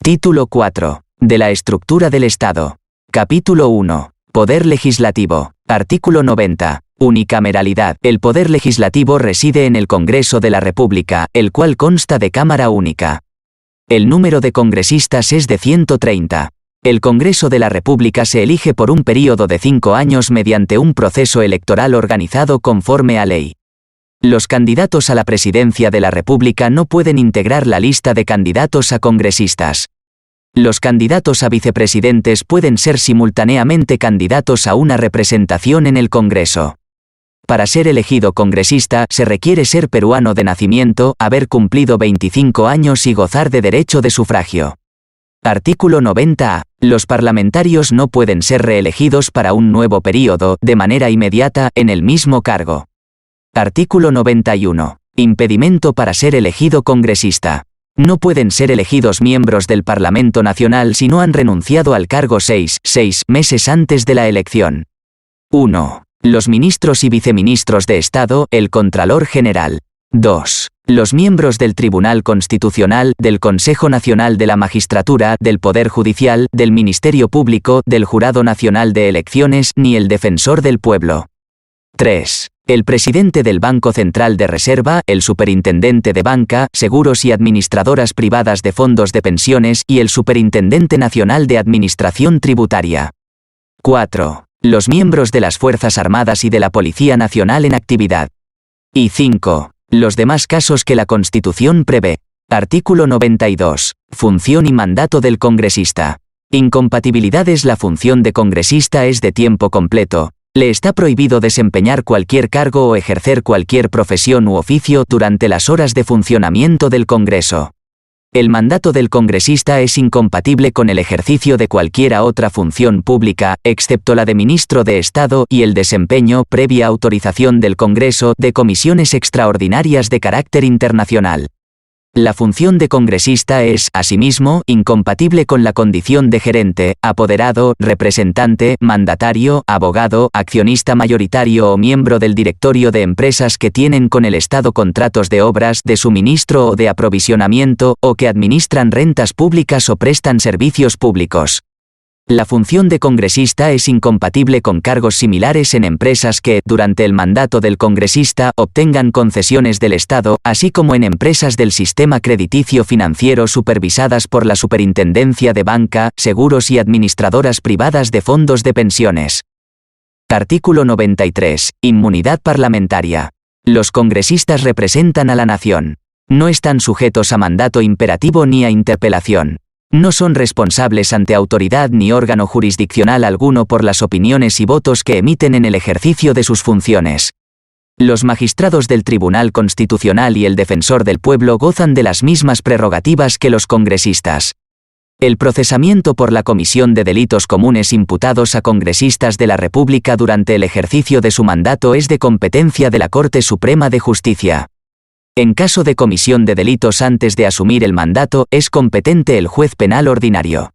Título 4. De la estructura del Estado. Capítulo 1. Poder legislativo. Artículo 90. Unicameralidad. El poder legislativo reside en el Congreso de la República, el cual consta de Cámara única. El número de congresistas es de 130. El Congreso de la República se elige por un período de 5 años mediante un proceso electoral organizado conforme a ley. Los candidatos a la presidencia de la República no pueden integrar la lista de candidatos a congresistas. Los candidatos a vicepresidentes pueden ser simultáneamente candidatos a una representación en el Congreso. Para ser elegido congresista se requiere ser peruano de nacimiento, haber cumplido 25 años y gozar de derecho de sufragio. Artículo 90A. Los parlamentarios no pueden ser reelegidos para un nuevo período, de manera inmediata, en el mismo cargo. Artículo 91. Impedimento para ser elegido congresista. No pueden ser elegidos miembros del Parlamento Nacional si no han renunciado al cargo 6 meses antes de la elección. 1. Los ministros y viceministros de Estado, el Contralor General. 2. Los miembros del Tribunal Constitucional, del Consejo Nacional de la Magistratura, del Poder Judicial, del Ministerio Público, del Jurado Nacional de Elecciones, ni el Defensor del Pueblo. 3. El presidente del Banco Central de Reserva, el superintendente de banca, seguros y administradoras privadas de fondos de pensiones y el superintendente nacional de administración tributaria. 4. Los miembros de las Fuerzas Armadas y de la Policía Nacional en actividad. Y 5. Los demás casos que la Constitución prevé. Artículo 92. Función y mandato del congresista. Incompatibilidades. La función de congresista es de tiempo completo. Le está prohibido desempeñar cualquier cargo o ejercer cualquier profesión u oficio durante las horas de funcionamiento del Congreso. El mandato del congresista es incompatible con el ejercicio de cualquiera otra función pública, excepto la de ministro de Estado, y el desempeño, previa autorización del Congreso, de comisiones extraordinarias de carácter internacional. La función de congresista es, asimismo, incompatible con la condición de gerente, apoderado, representante, mandatario, abogado, accionista mayoritario o miembro del directorio de empresas que tienen con el Estado contratos de obras, de suministro o de aprovisionamiento, o que administran rentas públicas o prestan servicios públicos. La función de congresista es incompatible con cargos similares en empresas que, durante el mandato del congresista, obtengan concesiones del Estado, así como en empresas del sistema crediticio financiero supervisadas por la Superintendencia de Banca, Seguros y administradoras privadas de fondos de pensiones. Artículo 93. Inmunidad parlamentaria. Los congresistas representan a la nación. No están sujetos a mandato imperativo ni a interpelación. No son responsables ante autoridad ni órgano jurisdiccional alguno por las opiniones y votos que emiten en el ejercicio de sus funciones. Los magistrados del Tribunal Constitucional y el Defensor del Pueblo gozan de las mismas prerrogativas que los congresistas. El procesamiento por la comisión de delitos comunes imputados a congresistas de la República durante el ejercicio de su mandato es de competencia de la Corte Suprema de Justicia. En caso de comisión de delitos antes de asumir el mandato, es competente el juez penal ordinario.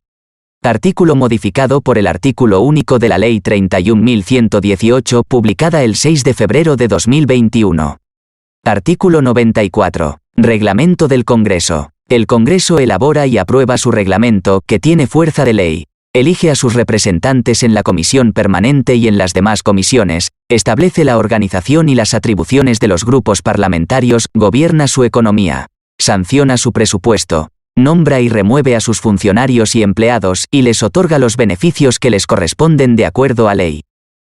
Artículo modificado por el artículo único de la Ley 31.118, publicada el 6 de febrero de 2021. Artículo 94. Reglamento del Congreso. El Congreso elabora y aprueba su reglamento, que tiene fuerza de ley. Elige a sus representantes en la comisión permanente y en las demás comisiones, establece la organización y las atribuciones de los grupos parlamentarios, gobierna su economía, sanciona su presupuesto, nombra y remueve a sus funcionarios y empleados y les otorga los beneficios que les corresponden de acuerdo a ley.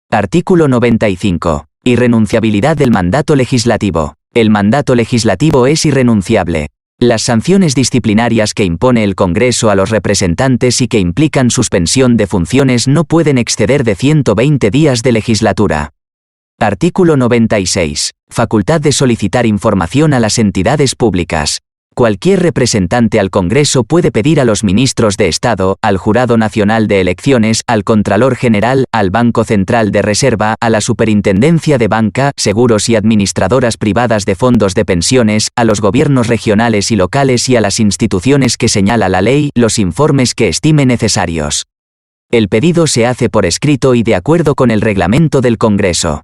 Artículo 95. Irrenunciabilidad del mandato legislativo. El mandato legislativo es irrenunciable. Las sanciones disciplinarias que impone el Congreso a los representantes y que implican suspensión de funciones no pueden exceder de 120 días de legislatura. Artículo 96. Facultad de solicitar información a las entidades públicas. Cualquier representante al Congreso puede pedir a los ministros de Estado, al Jurado Nacional de Elecciones, al Contralor General, al Banco Central de Reserva, a la Superintendencia de Banca, Seguros y administradoras privadas de fondos de pensiones, a los gobiernos regionales y locales y a las instituciones que señala la ley, los informes que estime necesarios. El pedido se hace por escrito y de acuerdo con el reglamento del Congreso.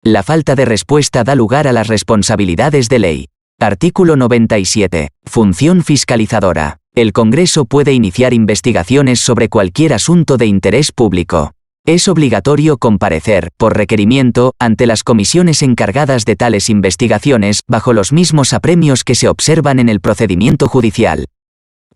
La falta de respuesta da lugar a las responsabilidades de ley. Artículo 97. Función fiscalizadora. El Congreso puede iniciar investigaciones sobre cualquier asunto de interés público. Es obligatorio comparecer, por requerimiento, ante las comisiones encargadas de tales investigaciones, bajo los mismos apremios que se observan en el procedimiento judicial.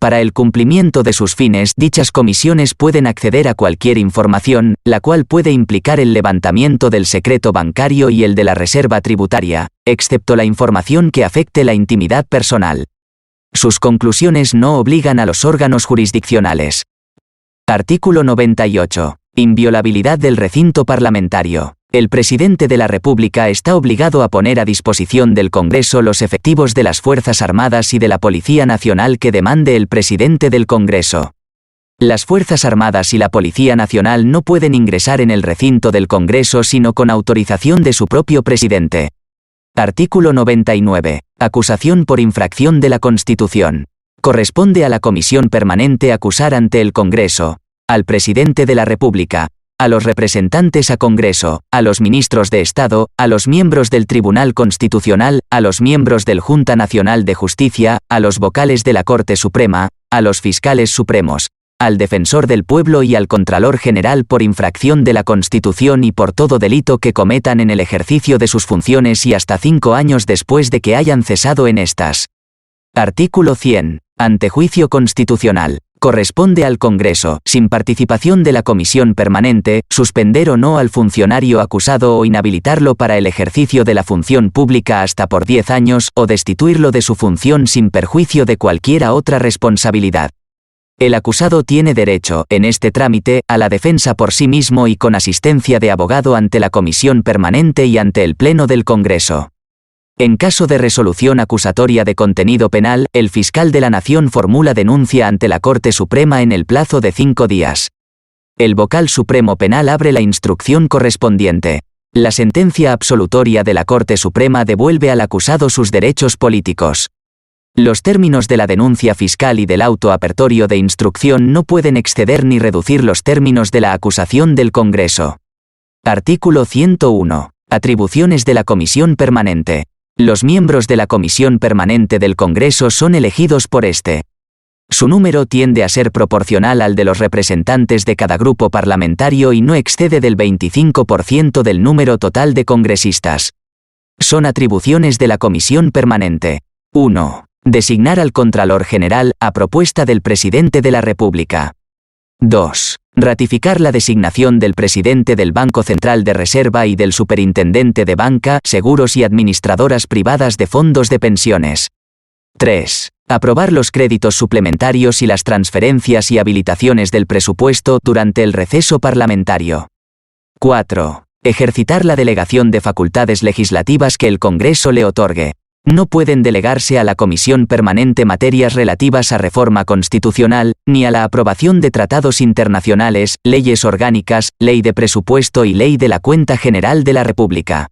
Para el cumplimiento de sus fines, dichas comisiones pueden acceder a cualquier información, la cual puede implicar el levantamiento del secreto bancario y el de la reserva tributaria, excepto la información que afecte la intimidad personal. Sus conclusiones no obligan a los órganos jurisdiccionales. Artículo 98. Inviolabilidad del recinto parlamentario. El presidente de la República está obligado a poner a disposición del Congreso los efectivos de las Fuerzas Armadas y de la Policía Nacional que demande el presidente del Congreso. Las Fuerzas Armadas y la Policía Nacional no pueden ingresar en el recinto del Congreso sino con autorización de su propio presidente. Artículo 99. Acusación por infracción de la Constitución. Corresponde a la Comisión Permanente acusar ante el Congreso, al presidente de la República, a los representantes a Congreso, a los ministros de Estado, a los miembros del Tribunal Constitucional, a los miembros del Junta Nacional de Justicia, a los vocales de la Corte Suprema, a los fiscales supremos, al defensor del pueblo y al Contralor General por infracción de la Constitución y por todo delito que cometan en el ejercicio de sus funciones y hasta 5 años después de que hayan cesado en estas. Artículo 100. Ante juicio constitucional. Corresponde al Congreso, sin participación de la Comisión Permanente, suspender o no al funcionario acusado o inhabilitarlo para el ejercicio de la función pública hasta por 10 años o destituirlo de su función sin perjuicio de cualquiera otra responsabilidad. El acusado tiene derecho, en este trámite, a la defensa por sí mismo y con asistencia de abogado ante la Comisión Permanente y ante el Pleno del Congreso. En caso de resolución acusatoria de contenido penal, el fiscal de la Nación formula denuncia ante la Corte Suprema en el plazo de 5 días. El vocal supremo penal abre la instrucción correspondiente. La sentencia absolutoria de la Corte Suprema devuelve al acusado sus derechos políticos. Los términos de la denuncia fiscal y del auto apertorio de instrucción no pueden exceder ni reducir los términos de la acusación del Congreso. Artículo 101. Atribuciones de la Comisión Permanente. Los miembros de la Comisión Permanente del Congreso son elegidos por este. Su número tiende a ser proporcional al de los representantes de cada grupo parlamentario y no excede del 25% del número total de congresistas. Son atribuciones de la Comisión Permanente. 1. Designar al Contralor General, a propuesta del Presidente de la República. 2. Ratificar la designación del presidente del Banco Central de Reserva y del superintendente de banca, seguros y administradoras privadas de fondos de pensiones. 3. Aprobar los créditos suplementarios y las transferencias y habilitaciones del presupuesto durante el receso parlamentario. 4. Ejercitar la delegación de facultades legislativas que el Congreso le otorgue. No pueden delegarse a la Comisión Permanente materias relativas a reforma constitucional, ni a la aprobación de tratados internacionales, leyes orgánicas, ley de presupuesto y ley de la Cuenta General de la República.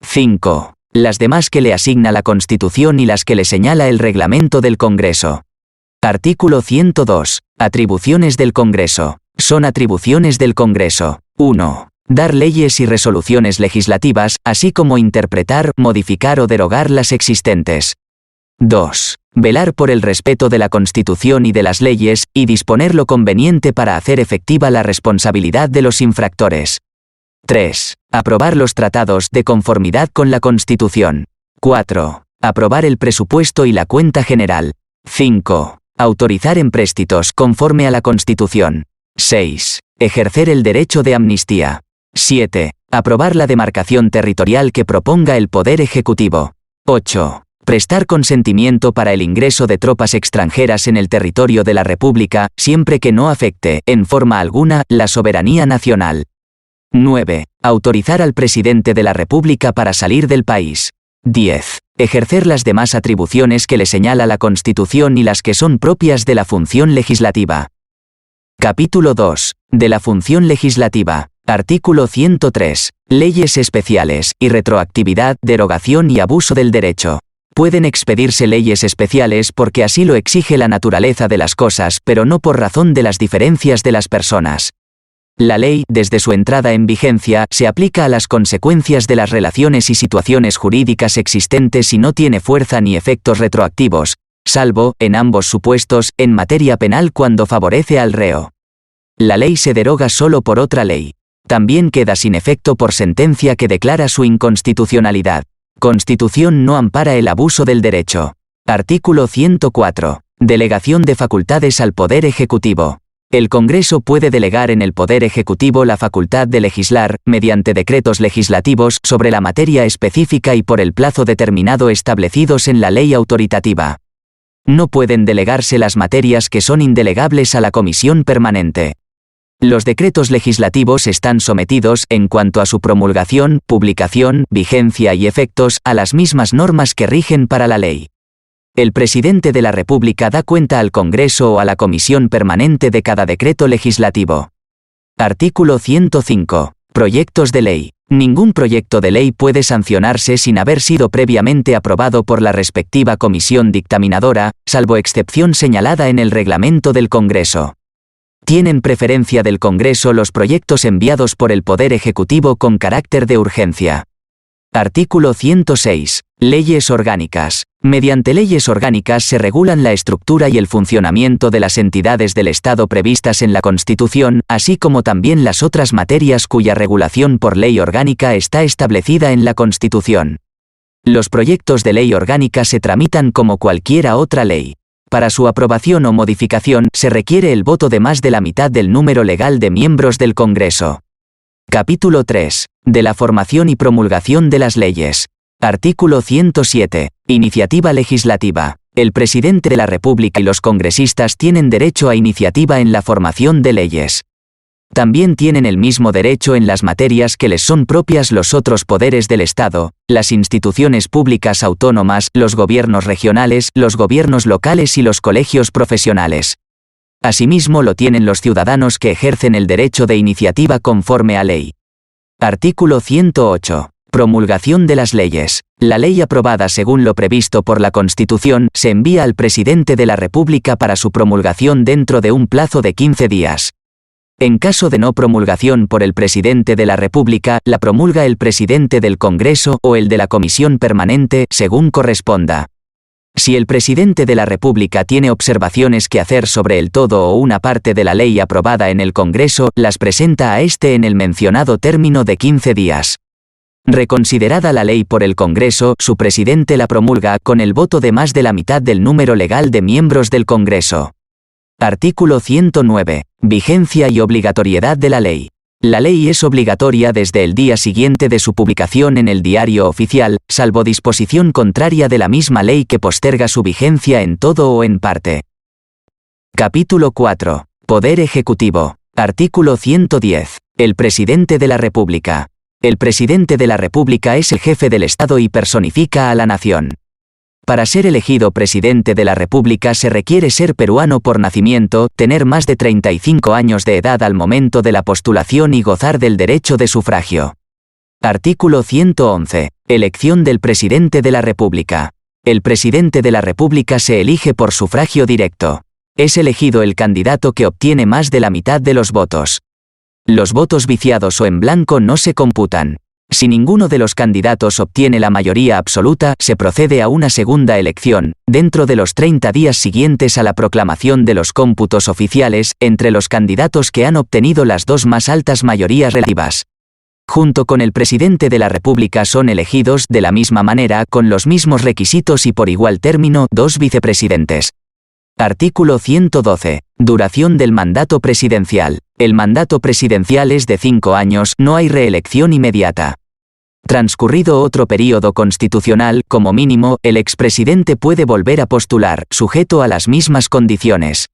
5. Las demás que le asigna la Constitución y las que le señala el reglamento del Congreso. Artículo 102. Atribuciones del Congreso. Son atribuciones del Congreso. 1. Dar leyes y resoluciones legislativas, así como interpretar, modificar o derogar las existentes. 2. Velar por el respeto de la Constitución y de las leyes, y disponer lo conveniente para hacer efectiva la responsabilidad de los infractores. 3. Aprobar los tratados de conformidad con la Constitución. 4. Aprobar el presupuesto y la cuenta general. 5. Autorizar empréstitos conforme a la Constitución. 6. Ejercer el derecho de amnistía. 7. Aprobar la demarcación territorial que proponga el Poder Ejecutivo. 8. Prestar consentimiento para el ingreso de tropas extranjeras en el territorio de la República, siempre que no afecte, en forma alguna, la soberanía nacional. 9. Autorizar al presidente de la República para salir del país. 10. Ejercer las demás atribuciones que le señala la Constitución y las que son propias de la función legislativa. Capítulo 2. De la función legislativa. Artículo 103. Leyes especiales, y retroactividad, derogación y abuso del derecho. Pueden expedirse leyes especiales porque así lo exige la naturaleza de las cosas, pero no por razón de las diferencias de las personas. La ley, desde su entrada en vigencia, se aplica a las consecuencias de las relaciones y situaciones jurídicas existentes y no tiene fuerza ni efectos retroactivos, salvo, en ambos supuestos, en materia penal cuando favorece al reo. La ley se deroga solo por otra ley. También queda sin efecto por sentencia que declara su inconstitucionalidad. Constitución no ampara el abuso del derecho. Artículo 104. Delegación de facultades al Poder Ejecutivo. El Congreso puede delegar en el Poder Ejecutivo la facultad de legislar, mediante decretos legislativos, sobre la materia específica y por el plazo determinado establecidos en la ley autoritativa. No pueden delegarse las materias que son indelegables a la Comisión Permanente. Los decretos legislativos están sometidos, en cuanto a su promulgación, publicación, vigencia y efectos, a las mismas normas que rigen para la ley. El presidente de la República da cuenta al Congreso o a la Comisión Permanente de cada decreto legislativo. Artículo 105. Proyectos de ley. Ningún proyecto de ley puede sancionarse sin haber sido previamente aprobado por la respectiva comisión dictaminadora, salvo excepción señalada en el reglamento del Congreso. Tienen preferencia del Congreso los proyectos enviados por el Poder Ejecutivo con carácter de urgencia. Artículo 106. Leyes orgánicas. Mediante leyes orgánicas se regulan la estructura y el funcionamiento de las entidades del Estado previstas en la Constitución, así como también las otras materias cuya regulación por ley orgánica está establecida en la Constitución. Los proyectos de ley orgánica se tramitan como cualquiera otra ley. Para su aprobación o modificación, se requiere el voto de más de la mitad del número legal de miembros del Congreso. Capítulo 3. De la formación y promulgación de las leyes. Artículo 107. Iniciativa legislativa. El presidente de la República y los congresistas tienen derecho a iniciativa en la formación de leyes. También tienen el mismo derecho en las materias que les son propias los otros poderes del Estado, las instituciones públicas autónomas, los gobiernos regionales, los gobiernos locales y los colegios profesionales. Asimismo lo tienen los ciudadanos que ejercen el derecho de iniciativa conforme a ley. Artículo 108. Promulgación de las leyes. La ley aprobada según lo previsto por la Constitución se envía al presidente de la República para su promulgación dentro de un plazo de 15 días. En caso de no promulgación por el presidente de la República, la promulga el presidente del Congreso o el de la Comisión Permanente, según corresponda. Si el presidente de la República tiene observaciones que hacer sobre el todo o una parte de la ley aprobada en el Congreso, las presenta a éste en el mencionado término de 15 días. Reconsiderada la ley por el Congreso, su presidente la promulga con el voto de más de la mitad del número legal de miembros del Congreso. Artículo 109. Vigencia y obligatoriedad de la ley. La ley es obligatoria desde el día siguiente de su publicación en el Diario Oficial, salvo disposición contraria de la misma ley que posterga su vigencia en todo o en parte. Capítulo 4. Poder Ejecutivo. Artículo 110. El Presidente de la República. El Presidente de la República es el jefe del Estado y personifica a la nación. Para ser elegido Presidente de la República se requiere ser peruano por nacimiento, tener más de 35 años de edad al momento de la postulación y gozar del derecho de sufragio. Artículo 111. Elección del Presidente de la República. El Presidente de la República se elige por sufragio directo. Es elegido el candidato que obtiene más de la mitad de los votos. Los votos viciados o en blanco no se computan. Si ninguno de los candidatos obtiene la mayoría absoluta, se procede a una segunda elección, dentro de los 30 días siguientes a la proclamación de los cómputos oficiales, entre los candidatos que han obtenido las dos más altas mayorías relativas. Junto con el Presidente de la República son elegidos, de la misma manera, con los mismos requisitos y por igual término, dos vicepresidentes. Artículo 112. Duración del mandato presidencial. El mandato presidencial es de 5 años, no hay reelección inmediata. Transcurrido otro período constitucional, como mínimo, el expresidente puede volver a postular, sujeto a las mismas condiciones.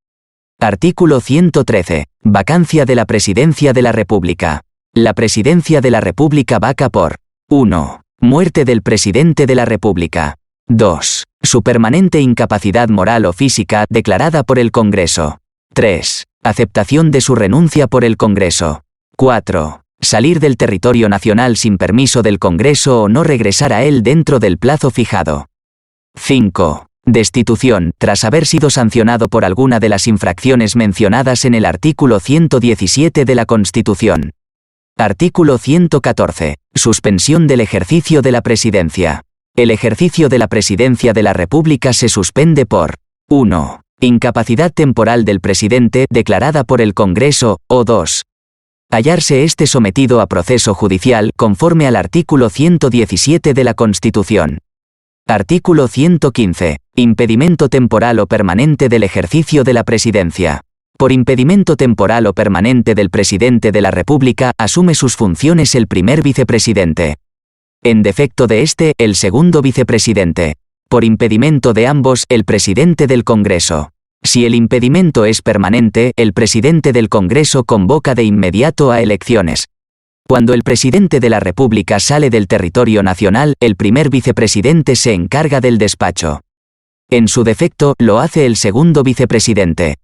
Artículo 113. Vacancia de la Presidencia de la República. La Presidencia de la República vaca por 1. Muerte del Presidente de la República. 2. Su permanente incapacidad moral o física, declarada por el Congreso. 3. Aceptación de su renuncia por el Congreso. 4. Salir del territorio nacional sin permiso del Congreso o no regresar a él dentro del plazo fijado. 5. Destitución, tras haber sido sancionado por alguna de las infracciones mencionadas en el artículo 117 de la Constitución. Artículo 114. Suspensión del ejercicio de la presidencia. El ejercicio de la presidencia de la República se suspende por 1. Incapacidad temporal del presidente declarada por el Congreso, o 2. Hallarse éste sometido a proceso judicial conforme al artículo 117 de la Constitución. Artículo 115. Impedimento temporal o permanente del ejercicio de la presidencia. Por impedimento temporal o permanente del presidente de la República asume sus funciones el primer vicepresidente. En defecto de este, el segundo vicepresidente. Por impedimento de ambos, el presidente del Congreso. Si el impedimento es permanente, el presidente del Congreso convoca de inmediato a elecciones. Cuando el presidente de la República sale del territorio nacional, el primer vicepresidente se encarga del despacho. En su defecto, lo hace el segundo vicepresidente.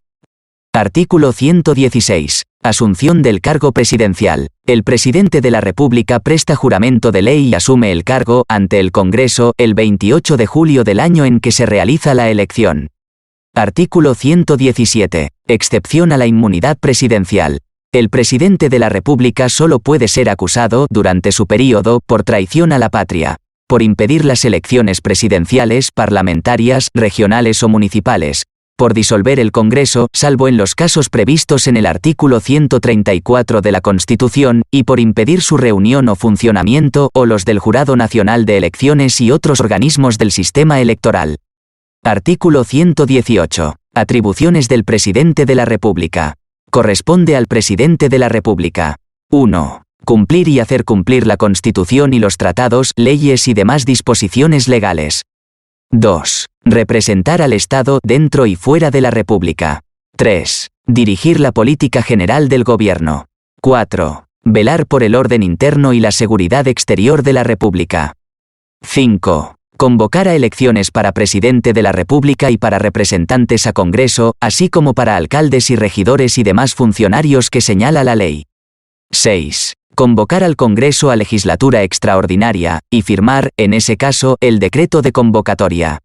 Artículo 116. Asunción del cargo presidencial. El presidente de la República presta juramento de ley y asume el cargo ante el Congreso el 28 de julio del año en que se realiza la elección. Artículo 117. Excepción a la inmunidad presidencial. El presidente de la República solo puede ser acusado, durante su período, por traición a la patria, por impedir las elecciones presidenciales, parlamentarias, regionales o municipales, por disolver el Congreso, salvo en los casos previstos en el artículo 134 de la Constitución, y por impedir su reunión o funcionamiento, o los del Jurado Nacional de Elecciones y otros organismos del sistema electoral. Artículo 118. Atribuciones del presidente de la República. Corresponde al presidente de la República. 1. Cumplir y hacer cumplir la Constitución y los tratados, leyes y demás disposiciones legales. 2. Representar al Estado dentro y fuera de la República. 3. Dirigir la política general del gobierno. 4. Velar por el orden interno y la seguridad exterior de la República. 5. Convocar a elecciones para presidente de la República y para representantes a Congreso, así como para alcaldes y regidores y demás funcionarios que señala la ley. 6. Convocar al Congreso a legislatura extraordinaria, y firmar, en ese caso, el decreto de convocatoria.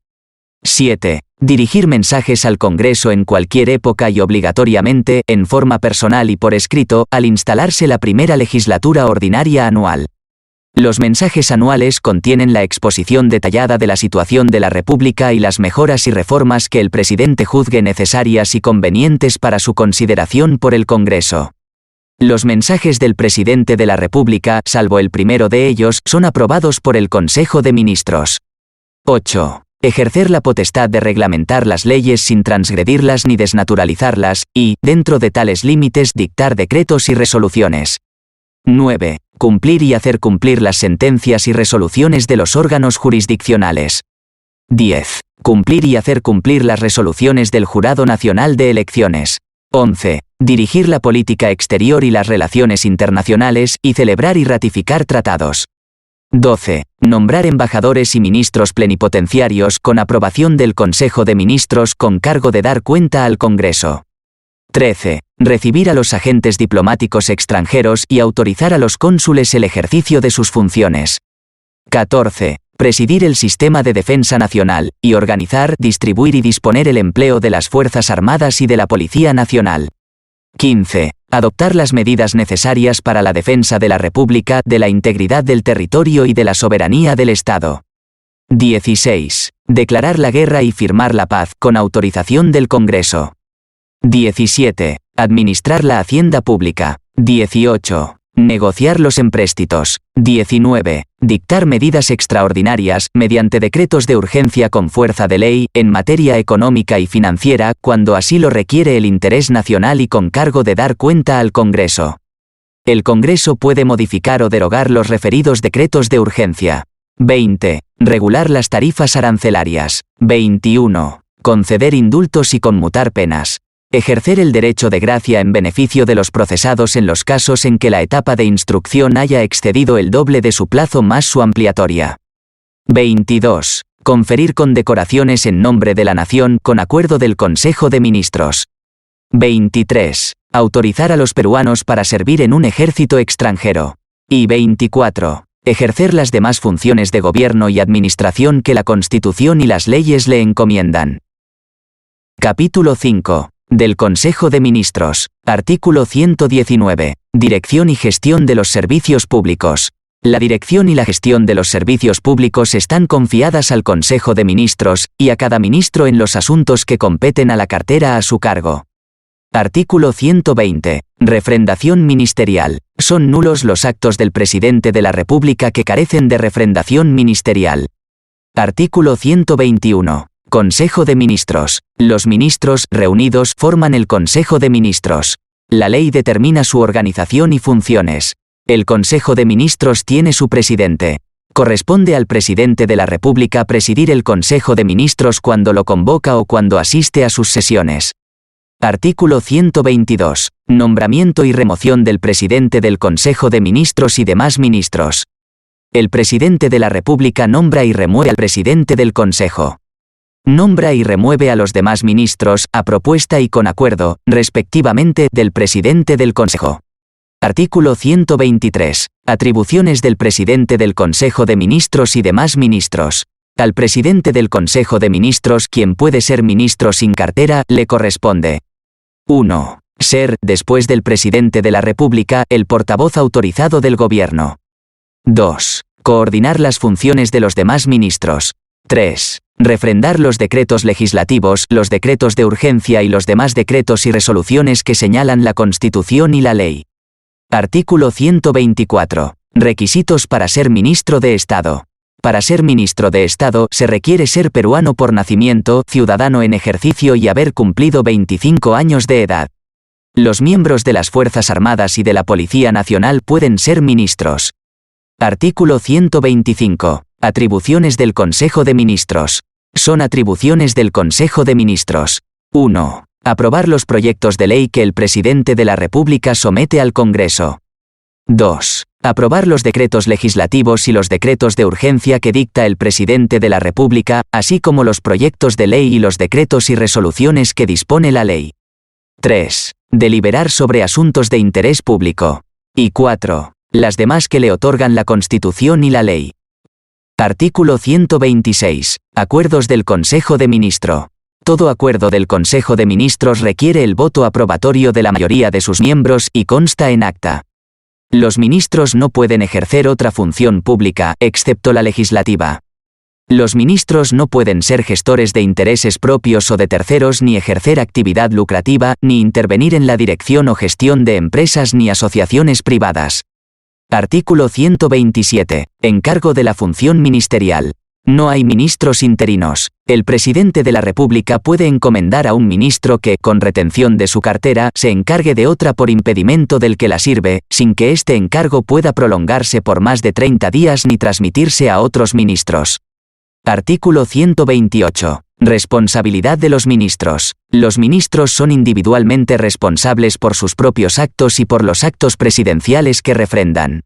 7. Dirigir mensajes al Congreso en cualquier época y obligatoriamente, en forma personal y por escrito, al instalarse la primera legislatura ordinaria anual. Los mensajes anuales contienen la exposición detallada de la situación de la República y las mejoras y reformas que el presidente juzgue necesarias y convenientes para su consideración por el Congreso. Los mensajes del presidente de la República, salvo el primero de ellos, son aprobados por el Consejo de Ministros. 8. Ejercer la potestad de reglamentar las leyes sin transgredirlas ni desnaturalizarlas, y, dentro de tales límites, dictar decretos y resoluciones. 9. Cumplir y hacer cumplir las sentencias y resoluciones de los órganos jurisdiccionales. 10. Cumplir y hacer cumplir las resoluciones del Jurado Nacional de Elecciones. 11. Dirigir la política exterior y las relaciones internacionales, y celebrar y ratificar tratados. 12. Nombrar embajadores y ministros plenipotenciarios con aprobación del Consejo de Ministros con cargo de dar cuenta al Congreso. 13. Recibir a los agentes diplomáticos extranjeros y autorizar a los cónsules el ejercicio de sus funciones. 14. Presidir el sistema de defensa nacional, y organizar, distribuir y disponer el empleo de las Fuerzas Armadas y de la Policía Nacional. 15. Adoptar las medidas necesarias para la defensa de la República, de la integridad del territorio y de la soberanía del Estado. 16. Declarar la guerra y firmar la paz, con autorización del Congreso. 17. Administrar la hacienda pública. 18. Negociar los empréstitos. 19. Dictar medidas extraordinarias, mediante decretos de urgencia con fuerza de ley, en materia económica y financiera, cuando así lo requiere el interés nacional y con cargo de dar cuenta al Congreso. El Congreso puede modificar o derogar los referidos decretos de urgencia. 20. Regular las tarifas arancelarias. 21. Conceder indultos y conmutar penas. Ejercer el derecho de gracia en beneficio de los procesados en los casos en que la etapa de instrucción haya excedido el doble de su plazo más su ampliatoria. 22. Conferir condecoraciones en nombre de la nación con acuerdo del Consejo de Ministros. 23. Autorizar a los peruanos para servir en un ejército extranjero. Y 24. Ejercer las demás funciones de gobierno y administración que la Constitución y las leyes le encomiendan. Capítulo 5. Del Consejo de Ministros. Artículo 119. Dirección y gestión de los servicios públicos. La dirección y la gestión de los servicios públicos están confiadas al Consejo de Ministros, y a cada ministro en los asuntos que competen a la cartera a su cargo. Artículo 120. Refrendación ministerial. Son nulos los actos del Presidente de la República que carecen de refrendación ministerial. Artículo 121. Consejo de Ministros. Los ministros, reunidos, forman el Consejo de Ministros. La ley determina su organización y funciones. El Consejo de Ministros tiene su presidente. Corresponde al Presidente de la República presidir el Consejo de Ministros cuando lo convoca o cuando asiste a sus sesiones. Artículo 122. Nombramiento y remoción del Presidente del Consejo de Ministros y demás ministros. El Presidente de la República nombra y remueve al Presidente del Consejo. Nombra y remueve a los demás ministros, a propuesta y con acuerdo, respectivamente, del Presidente del Consejo. Artículo 123. Atribuciones del Presidente del Consejo de Ministros y demás ministros. Al Presidente del Consejo de Ministros, quien puede ser ministro sin cartera, le corresponde: 1. Ser, después del Presidente de la República, el portavoz autorizado del Gobierno. 2. Coordinar las funciones de los demás ministros. 3. Refrendar los decretos legislativos, los decretos de urgencia y los demás decretos y resoluciones que señalan la Constitución y la ley. Artículo 124. Requisitos para ser ministro de Estado. Para ser ministro de Estado se requiere ser peruano por nacimiento, ciudadano en ejercicio y haber cumplido 25 años de edad. Los miembros de las Fuerzas Armadas y de la Policía Nacional pueden ser ministros. Artículo 125. Atribuciones del Consejo de Ministros. Son atribuciones del Consejo de Ministros: 1. Aprobar los proyectos de ley que el Presidente de la República somete al Congreso. 2. Aprobar los decretos legislativos y los decretos de urgencia que dicta el Presidente de la República, así como los proyectos de ley y los decretos y resoluciones que dispone la ley. 3. Deliberar sobre asuntos de interés público. Y 4. Las demás que le otorgan la Constitución y la ley. Artículo 126. Acuerdos del Consejo de Ministros. Todo acuerdo del Consejo de Ministros requiere el voto aprobatorio de la mayoría de sus miembros y consta en acta. Los ministros no pueden ejercer otra función pública, excepto la legislativa. Los ministros no pueden ser gestores de intereses propios o de terceros, ni ejercer actividad lucrativa, ni intervenir en la dirección o gestión de empresas ni asociaciones privadas. Artículo 127. Encargo de la función ministerial. No hay ministros interinos. El Presidente de la República puede encomendar a un ministro que, con retención de su cartera, se encargue de otra por impedimento del que la sirve, sin que este encargo pueda prolongarse por más de 30 días ni transmitirse a otros ministros. Artículo 128. Responsabilidad de los ministros. Los ministros son individualmente responsables por sus propios actos y por los actos presidenciales que refrendan.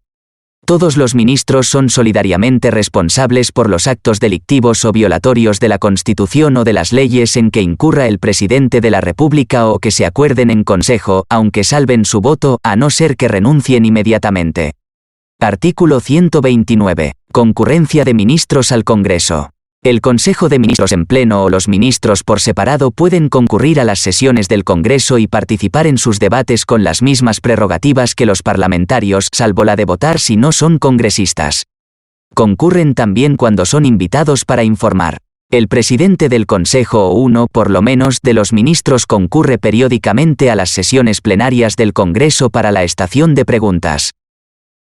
Todos los ministros son solidariamente responsables por los actos delictivos o violatorios de la Constitución o de las leyes en que incurra el Presidente de la República o que se acuerden en Consejo, aunque salven su voto, a no ser que renuncien inmediatamente. Artículo 129. Concurrencia de ministros al Congreso. El Consejo de Ministros en pleno o los ministros por separado pueden concurrir a las sesiones del Congreso y participar en sus debates con las mismas prerrogativas que los parlamentarios, salvo la de votar si no son congresistas. Concurren también cuando son invitados para informar. El presidente del Consejo o uno, por lo menos, de los ministros concurre periódicamente a las sesiones plenarias del Congreso para la estación de preguntas.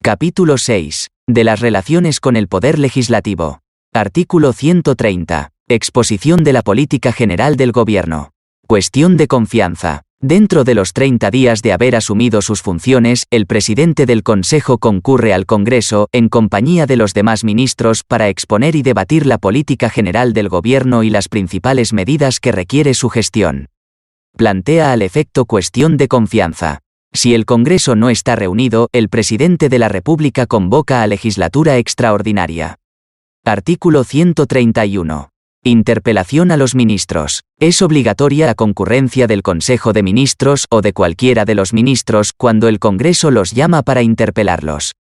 Capítulo 6. De las relaciones con el Poder Legislativo. Artículo 130. Exposición de la política general del Gobierno. Cuestión de confianza. Dentro de los 30 días de haber asumido sus funciones, el presidente del Consejo concurre al Congreso, en compañía de los demás ministros, para exponer y debatir la política general del Gobierno y las principales medidas que requiere su gestión. Plantea al efecto cuestión de confianza. Si el Congreso no está reunido, el presidente de la República convoca a legislatura extraordinaria. Artículo 131. Interpelación a los ministros. Es obligatoria la concurrencia del Consejo de Ministros o de cualquiera de los ministros cuando el Congreso los llama para interpelarlos.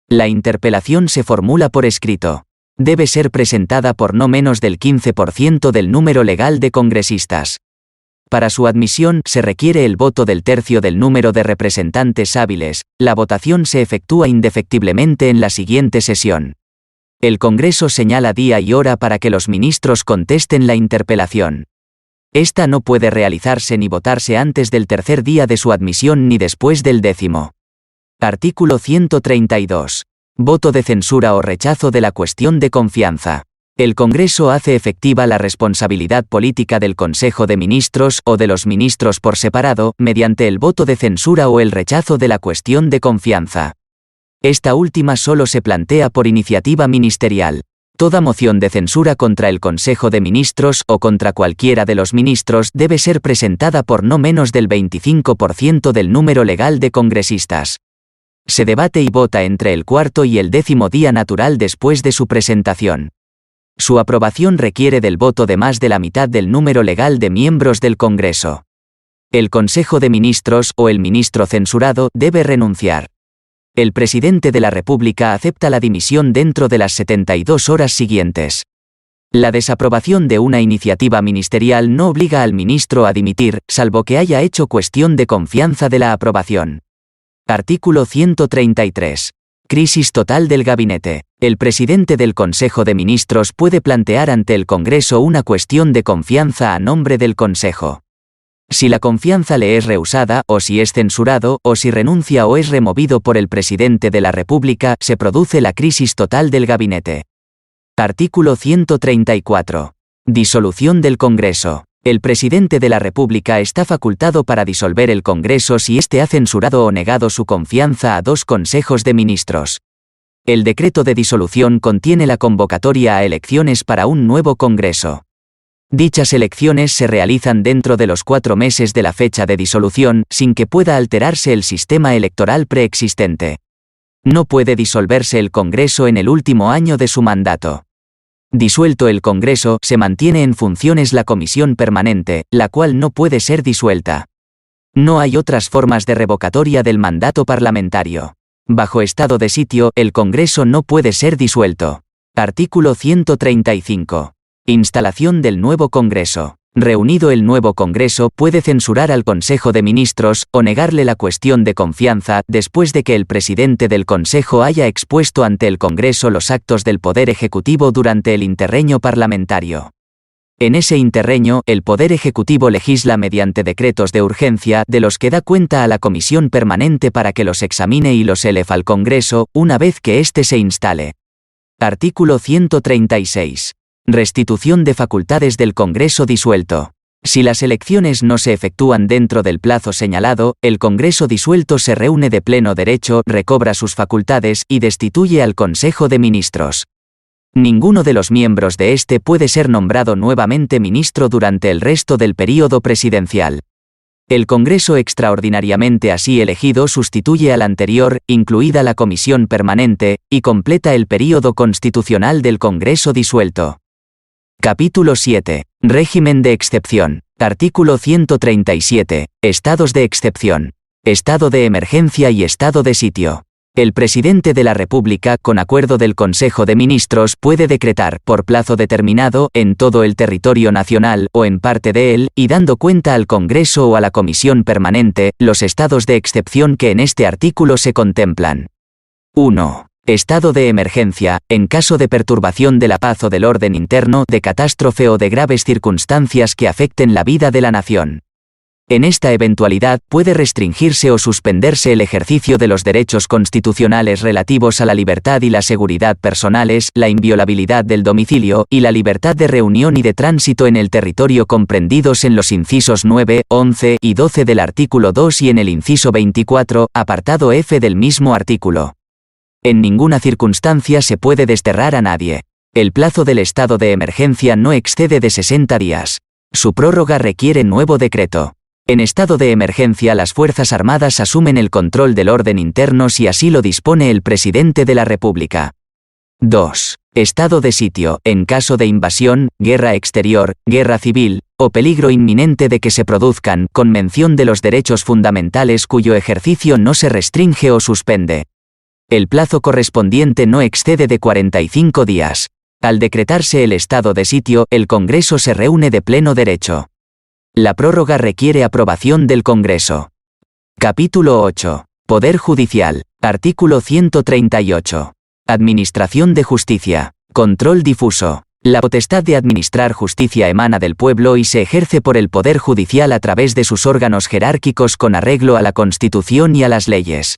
La interpelación se formula por escrito. Debe ser presentada por no menos del 15% del número legal de congresistas. Para su admisión se requiere el voto del tercio del número de representantes hábiles. La votación se efectúa indefectiblemente en la siguiente sesión. El Congreso señala día y hora para que los ministros contesten la interpelación. Esta no puede realizarse ni votarse antes del tercer día de su admisión ni después del 10º. Artículo 132. Voto de censura o rechazo de la cuestión de confianza. El Congreso hace efectiva la responsabilidad política del Consejo de Ministros o de los ministros por separado, mediante el voto de censura o el rechazo de la cuestión de confianza. Esta última solo se plantea por iniciativa ministerial. Toda moción de censura contra el Consejo de Ministros o contra cualquiera de los ministros debe ser presentada por no menos del 25% del número legal de congresistas. Se debate y vota entre el cuarto y el 10º día natural después de su presentación. Su aprobación requiere del voto de más de la mitad del número legal de miembros del Congreso. El Consejo de Ministros o el ministro censurado debe renunciar. El presidente de la República acepta la dimisión dentro de las 72 horas siguientes. La desaprobación de una iniciativa ministerial no obliga al ministro a dimitir, salvo que haya hecho cuestión de confianza de la aprobación. Artículo 133. Crisis total del gabinete. El presidente del Consejo de Ministros puede plantear ante el Congreso una cuestión de confianza a nombre del Consejo. Si la confianza le es rehusada, o si es censurado, o si renuncia o es removido por el presidente de la República, se produce la crisis total del gabinete. Artículo 134. Disolución del Congreso. El presidente de la República está facultado para disolver el Congreso si éste ha censurado o negado su confianza a 2 consejos de ministros. El decreto de disolución contiene la convocatoria a elecciones para un nuevo Congreso. Dichas elecciones se realizan dentro de los 4 meses de la fecha de disolución, sin que pueda alterarse el sistema electoral preexistente. No puede disolverse el Congreso en el último año de su mandato. Disuelto el Congreso, se mantiene en funciones la Comisión Permanente, la cual no puede ser disuelta. No hay otras formas de revocatoria del mandato parlamentario. Bajo estado de sitio, el Congreso no puede ser disuelto. Artículo 135. Instalación del nuevo Congreso. Reunido el nuevo Congreso, puede censurar al Consejo de Ministros, o negarle la cuestión de confianza, después de que el presidente del Consejo haya expuesto ante el Congreso los actos del Poder Ejecutivo durante el interreño parlamentario. En ese interreño, el Poder Ejecutivo legisla mediante decretos de urgencia, de los que da cuenta a la Comisión Permanente para que los examine y los eleve al Congreso, una vez que éste se instale. Artículo 136. Restitución de facultades del Congreso disuelto. Si las elecciones no se efectúan dentro del plazo señalado, el Congreso disuelto se reúne de pleno derecho, recobra sus facultades y destituye al Consejo de Ministros. Ninguno de los miembros de este puede ser nombrado nuevamente ministro durante el resto del período presidencial. El Congreso extraordinariamente así elegido sustituye al anterior, incluida la Comisión Permanente, y completa el período constitucional del Congreso disuelto. Capítulo 7. Régimen de excepción. Artículo 137. Estados de excepción. Estado de emergencia y estado de sitio. El presidente de la República, con acuerdo del Consejo de Ministros, puede decretar, por plazo determinado, en todo el territorio nacional, o en parte de él, y dando cuenta al Congreso o a la Comisión Permanente, los estados de excepción que en este artículo se contemplan. 1. Estado de emergencia, en caso de perturbación de la paz o del orden interno, de catástrofe o de graves circunstancias que afecten la vida de la nación. En esta eventualidad, puede restringirse o suspenderse el ejercicio de los derechos constitucionales relativos a la libertad y la seguridad personales, la inviolabilidad del domicilio, y la libertad de reunión y de tránsito en el territorio comprendidos en los incisos 9, 11 y 12 del artículo 2 y en el inciso 24, apartado F del mismo artículo. En ninguna circunstancia se puede desterrar a nadie. El plazo del estado de emergencia no excede de 60 días. Su prórroga requiere nuevo decreto. En estado de emergencia las Fuerzas Armadas asumen el control del orden interno si así lo dispone el presidente de la República. 2. Estado de sitio, en caso de invasión, guerra exterior, guerra civil, o peligro inminente de que se produzcan, con mención de los derechos fundamentales cuyo ejercicio no se restringe o suspende. El plazo correspondiente no excede de 45 días. Al decretarse el estado de sitio, el Congreso se reúne de pleno derecho. La prórroga requiere aprobación del Congreso. Capítulo 8. Poder Judicial. Artículo 138. Administración de justicia. Control difuso. La potestad de administrar justicia emana del pueblo y se ejerce por el Poder Judicial a través de sus órganos jerárquicos con arreglo a la Constitución y a las leyes.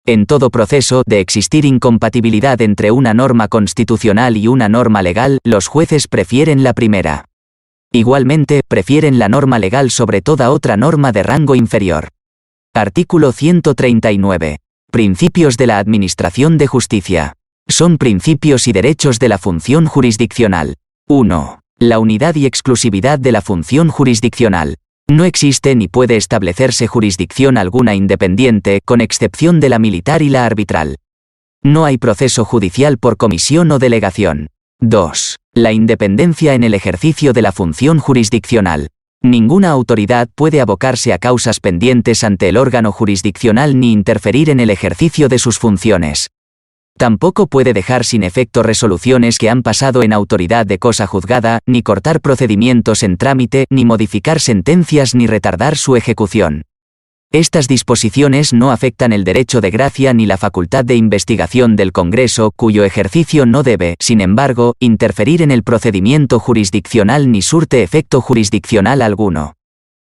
En todo proceso de existir incompatibilidad entre una norma constitucional y una norma legal, los jueces prefieren la primera. Igualmente, prefieren la norma legal sobre toda otra norma de rango inferior. Artículo 139. Principios de la Administración de Justicia. Son principios y derechos de la función jurisdiccional. 1. La unidad y exclusividad de la función jurisdiccional. No existe ni puede establecerse jurisdicción alguna independiente, con excepción de la militar y la arbitral. No hay proceso judicial por comisión o delegación. 2. La independencia en el ejercicio de la función jurisdiccional. Ninguna autoridad puede abocarse a causas pendientes ante el órgano jurisdiccional ni interferir en el ejercicio de sus funciones. Tampoco puede dejar sin efecto resoluciones que han pasado en autoridad de cosa juzgada, ni cortar procedimientos en trámite, ni modificar sentencias ni retardar su ejecución. Estas disposiciones no afectan el derecho de gracia ni la facultad de investigación del Congreso, cuyo ejercicio no debe, sin embargo, interferir en el procedimiento jurisdiccional ni surte efecto jurisdiccional alguno.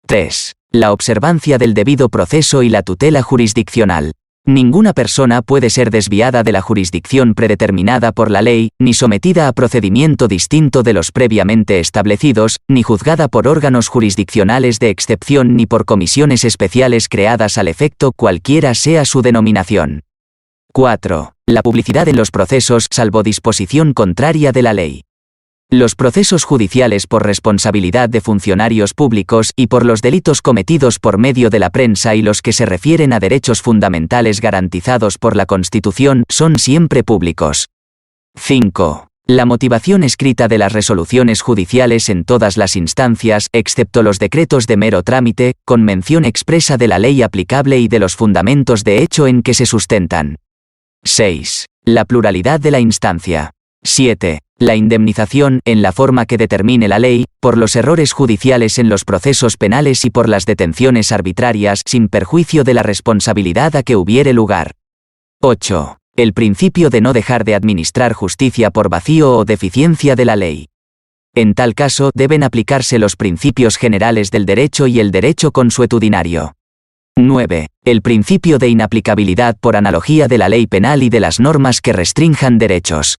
3. La observancia del debido proceso y la tutela jurisdiccional. Ninguna persona puede ser desviada de la jurisdicción predeterminada por la ley, ni sometida a procedimiento distinto de los previamente establecidos, ni juzgada por órganos jurisdiccionales de excepción ni por comisiones especiales creadas al efecto cualquiera sea su denominación. 4. La publicidad en los procesos, salvo disposición contraria de la ley. Los procesos judiciales por responsabilidad de funcionarios públicos y por los delitos cometidos por medio de la prensa y los que se refieren a derechos fundamentales garantizados por la Constitución son siempre públicos. 5. La motivación escrita de las resoluciones judiciales en todas las instancias, excepto los decretos de mero trámite, con mención expresa de la ley aplicable y de los fundamentos de hecho en que se sustentan. 6. La pluralidad de la instancia. 7. La indemnización, en la forma que determine la ley, por los errores judiciales en los procesos penales y por las detenciones arbitrarias, sin perjuicio de la responsabilidad a que hubiere lugar. 8. El principio de no dejar de administrar justicia por vacío o deficiencia de la ley. En tal caso, deben aplicarse los principios generales del derecho y el derecho consuetudinario. 9. El principio de inaplicabilidad por analogía de la ley penal y de las normas que restrinjan derechos.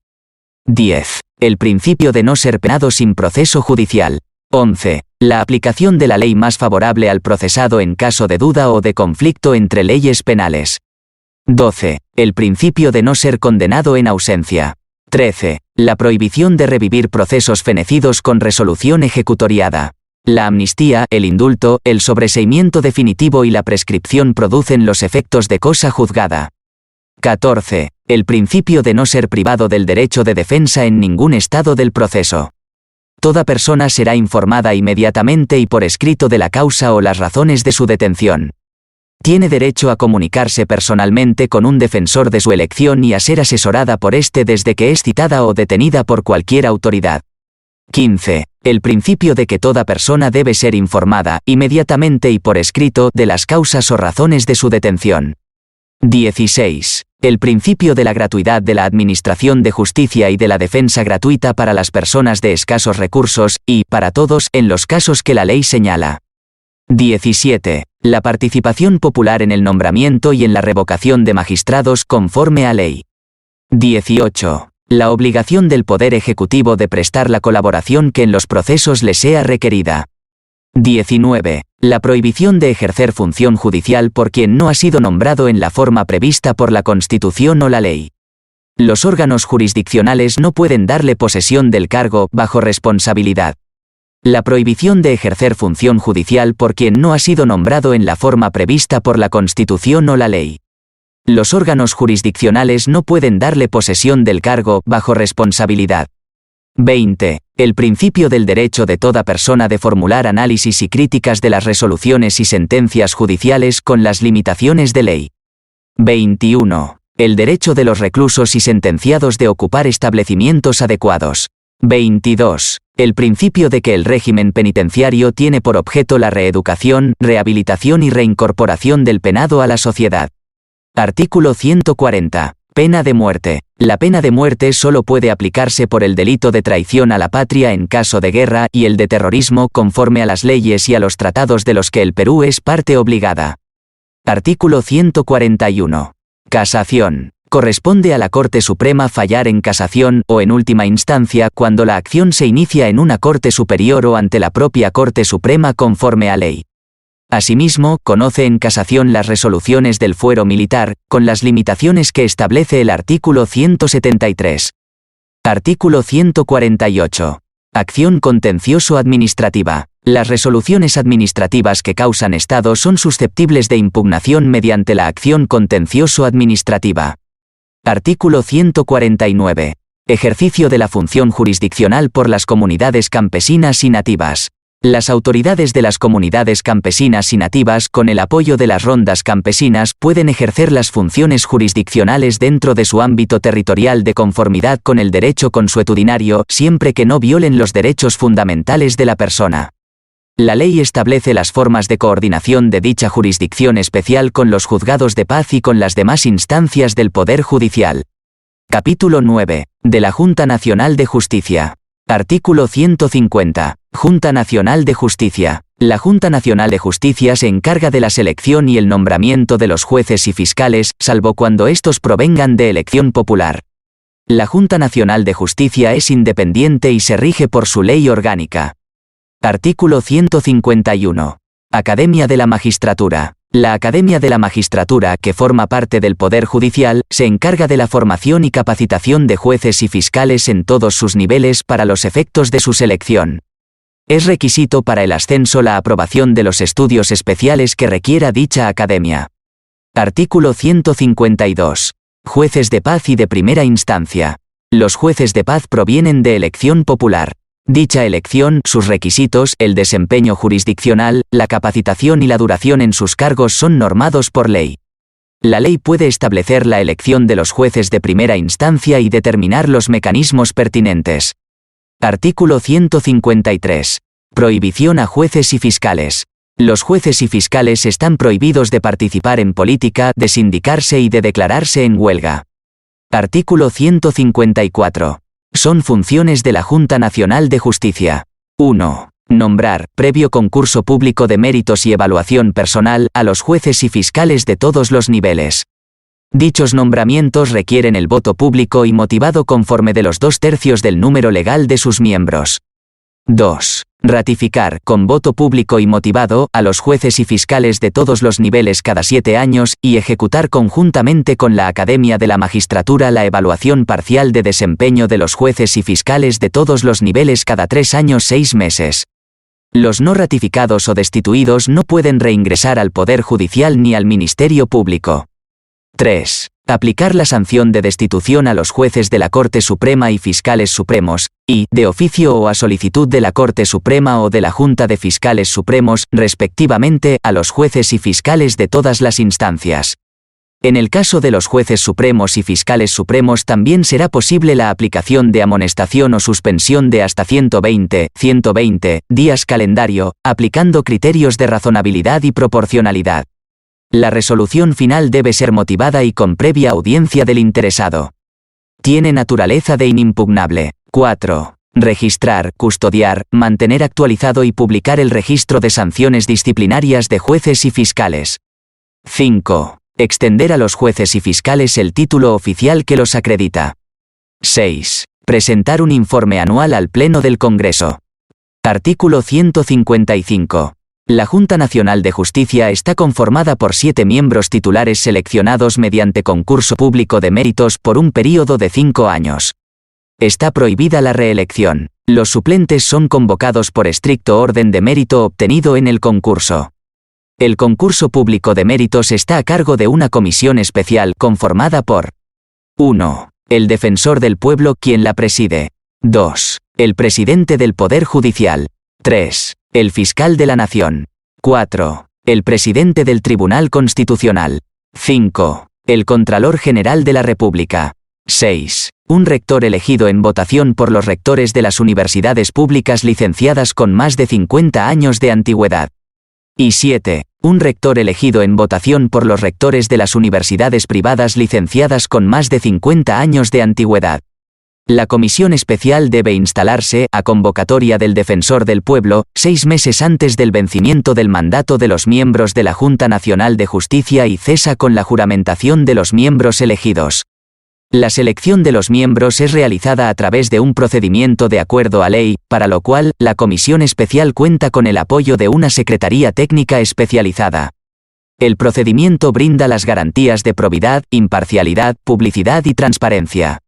10. El principio de no ser penado sin proceso judicial. 11. La aplicación de la ley más favorable al procesado en caso de duda o de conflicto entre leyes penales. 12. El principio de no ser condenado en ausencia. 13. La prohibición de revivir procesos fenecidos con resolución ejecutoriada. La amnistía, el indulto, el sobreseimiento definitivo y la prescripción producen los efectos de cosa juzgada. 14. El principio de no ser privado del derecho de defensa en ningún estado del proceso. Toda persona será informada inmediatamente y por escrito de la causa o las razones de su detención. Tiene derecho a comunicarse personalmente con un defensor de su elección y a ser asesorada por éste desde que es citada o detenida por cualquier autoridad. 15. El principio de que toda persona debe ser informada, inmediatamente y por escrito, de las causas o razones de su detención. 16. El principio de la gratuidad de la administración de justicia y de la defensa gratuita para las personas de escasos recursos, y, para todos, en los casos que la ley señala. 17. La participación popular en el nombramiento y en la revocación de magistrados conforme a ley. 18. La obligación del Poder Ejecutivo de prestar la colaboración que en los procesos le sea requerida. 19. La prohibición de ejercer función judicial por quien no ha sido nombrado en la forma prevista por la Constitución o la ley. Los órganos jurisdiccionales no pueden darle posesión del cargo bajo responsabilidad. La prohibición de ejercer función judicial por quien no ha sido nombrado en la forma prevista por la Constitución o la ley. Los órganos jurisdiccionales no pueden darle posesión del cargo bajo responsabilidad. 20. El principio del derecho de toda persona de formular análisis y críticas de las resoluciones y sentencias judiciales con las limitaciones de ley. 21. El derecho de los reclusos y sentenciados de ocupar establecimientos adecuados. 22. El principio de que el régimen penitenciario tiene por objeto la reeducación, rehabilitación y reincorporación del penado a la sociedad. Artículo 140. Pena de muerte. La pena de muerte solo puede aplicarse por el delito de traición a la patria en caso de guerra y el de terrorismo conforme a las leyes y a los tratados de los que el Perú es parte obligada. Artículo 141. Casación. Corresponde a la Corte Suprema fallar en casación o en última instancia cuando la acción se inicia en una Corte Superior o ante la propia Corte Suprema conforme a ley. Asimismo, conoce en casación las resoluciones del fuero militar, con las limitaciones que establece el artículo 173. Artículo 148. Acción contencioso-administrativa. Las resoluciones administrativas que causan estado son susceptibles de impugnación mediante la acción contencioso-administrativa. Artículo 149. Ejercicio de la función jurisdiccional por las comunidades campesinas y nativas. Las autoridades de las comunidades campesinas y nativas, con el apoyo de las rondas campesinas, pueden ejercer las funciones jurisdiccionales dentro de su ámbito territorial de conformidad con el derecho consuetudinario, siempre que no violen los derechos fundamentales de la persona. La ley establece las formas de coordinación de dicha jurisdicción especial con los juzgados de paz y con las demás instancias del Poder Judicial. Capítulo 9. De la Junta Nacional de Justicia. Artículo 150. Junta Nacional de Justicia. La Junta Nacional de Justicia se encarga de la selección y el nombramiento de los jueces y fiscales, salvo cuando estos provengan de elección popular. La Junta Nacional de Justicia es independiente y se rige por su ley orgánica. Artículo 151. Academia de la Magistratura. La Academia de la Magistratura, que forma parte del Poder Judicial, se encarga de la formación y capacitación de jueces y fiscales en todos sus niveles para los efectos de su selección. Es requisito para el ascenso la aprobación de los estudios especiales que requiera dicha academia. Artículo 152. Jueces de paz y de primera instancia. Los jueces de paz provienen de elección popular. Dicha elección, sus requisitos, el desempeño jurisdiccional, la capacitación y la duración en sus cargos son normados por ley. La ley puede establecer la elección de los jueces de primera instancia y determinar los mecanismos pertinentes. Artículo 153. Prohibición a jueces y fiscales. Los jueces y fiscales están prohibidos de participar en política, de sindicarse y de declararse en huelga. Artículo 154. Son funciones de la Junta Nacional de Justicia. 1. Nombrar, previo concurso público de méritos y evaluación personal, a los jueces y fiscales de todos los niveles. Dichos nombramientos requieren el voto público y motivado conforme de los 2/3 del número legal de sus miembros. 2. Ratificar, con voto público y motivado, a los jueces y fiscales de todos los niveles cada 7 años, y ejecutar conjuntamente con la Academia de la Magistratura la evaluación parcial de desempeño de los jueces y fiscales de todos los niveles cada 3 años 6 meses. Los no ratificados o destituidos no pueden reingresar al Poder Judicial ni al Ministerio Público. 3. Aplicar la sanción de destitución a los jueces de la Corte Suprema y fiscales supremos, y, de oficio o a solicitud de la Corte Suprema o de la Junta de Fiscales Supremos, respectivamente, a los jueces y fiscales de todas las instancias. En el caso de los jueces supremos y fiscales supremos también será posible la aplicación de amonestación o suspensión de hasta 120 días calendario, aplicando criterios de razonabilidad y proporcionalidad. La resolución final debe ser motivada y con previa audiencia del interesado. Tiene naturaleza de inimpugnable. 4. Registrar, custodiar, mantener actualizado y publicar el registro de sanciones disciplinarias de jueces y fiscales. 5. Extender a los jueces y fiscales el título oficial que los acredita. 6. Presentar un informe anual al Pleno del Congreso. Artículo 155. La Junta Nacional de Justicia está conformada por 7 miembros titulares seleccionados mediante concurso público de méritos por un período de 5 años. Está prohibida la reelección. Los suplentes son convocados por estricto orden de mérito obtenido en el concurso. El concurso público de méritos está a cargo de una comisión especial conformada por 1. El defensor del pueblo, quien la preside. 2. El presidente del Poder Judicial. 3. El fiscal de la Nación. 4. El presidente del Tribunal Constitucional. 5. El Contralor General de la República. 6. Un rector elegido en votación por los rectores de las universidades públicas licenciadas con más de 50 años de antigüedad. Y 7. Un rector elegido en votación por los rectores de las universidades privadas licenciadas con más de 50 años de antigüedad. La comisión especial debe instalarse, a convocatoria del Defensor del Pueblo, 6 meses antes del vencimiento del mandato de los miembros de la Junta Nacional de Justicia y cesa con la juramentación de los miembros elegidos. La selección de los miembros es realizada a través de un procedimiento de acuerdo a ley, para lo cual, la comisión especial cuenta con el apoyo de una secretaría técnica especializada. El procedimiento brinda las garantías de probidad, imparcialidad, publicidad y transparencia.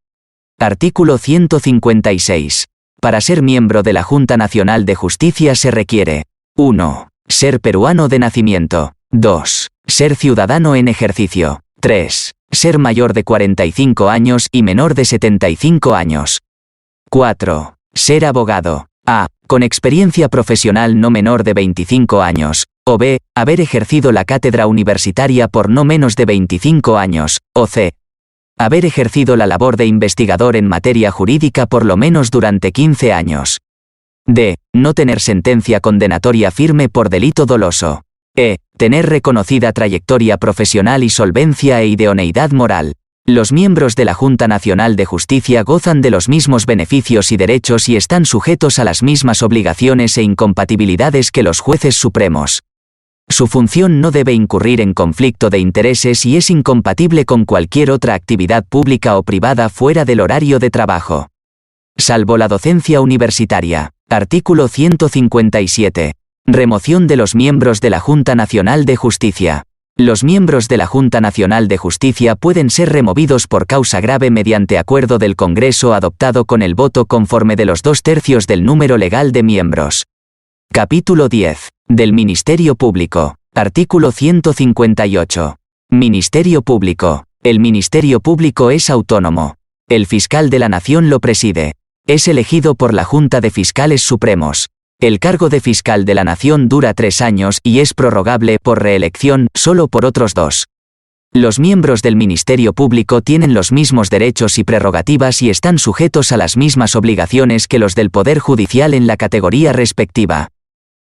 Artículo 156. Para ser miembro de la Junta Nacional de Justicia se requiere: 1. Ser peruano de nacimiento. 2. Ser ciudadano en ejercicio. 3. Ser mayor de 45 años y menor de 75 años. 4. Ser abogado. A. Con experiencia profesional no menor de 25 años. O B. Haber ejercido la cátedra universitaria por no menos de 25 años. O C. Haber ejercido la labor de investigador en materia jurídica por lo menos durante 15 años. D. No tener sentencia condenatoria firme por delito doloso. E. Tener reconocida trayectoria profesional y solvencia e idoneidad moral. Los miembros de la Junta Nacional de Justicia gozan de los mismos beneficios y derechos y están sujetos a las mismas obligaciones e incompatibilidades que los jueces supremos. Su función no debe incurrir en conflicto de intereses y es incompatible con cualquier otra actividad pública o privada fuera del horario de trabajo. Salvo la docencia universitaria. Artículo 157. Remoción de los miembros de la Junta Nacional de Justicia. Los miembros de la Junta Nacional de Justicia pueden ser removidos por causa grave mediante acuerdo del Congreso adoptado con el voto conforme de los 2/3 del número legal de miembros. Capítulo 10. Del Ministerio Público. Artículo 158. Ministerio Público. El Ministerio Público es autónomo. El fiscal de la Nación lo preside. Es elegido por la Junta de Fiscales Supremos. El cargo de fiscal de la Nación dura 3 años y es prorrogable por reelección solo por otros 2. Los miembros del Ministerio Público tienen los mismos derechos y prerrogativas y están sujetos a las mismas obligaciones que los del Poder Judicial en la categoría respectiva.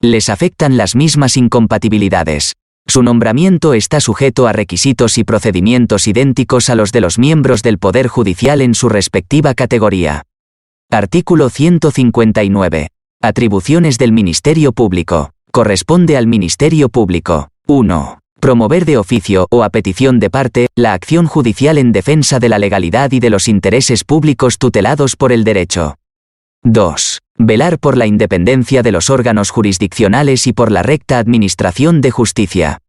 Les afectan las mismas incompatibilidades. Su nombramiento está sujeto a requisitos y procedimientos idénticos a los de los miembros del Poder Judicial en su respectiva categoría. Artículo 159. Atribuciones del Ministerio Público. Corresponde al Ministerio Público: 1. Promover de oficio o a petición de parte la acción judicial en defensa de la legalidad y de los intereses públicos tutelados por el derecho. 2. Velar por la independencia de los órganos jurisdiccionales y por la recta administración de justicia.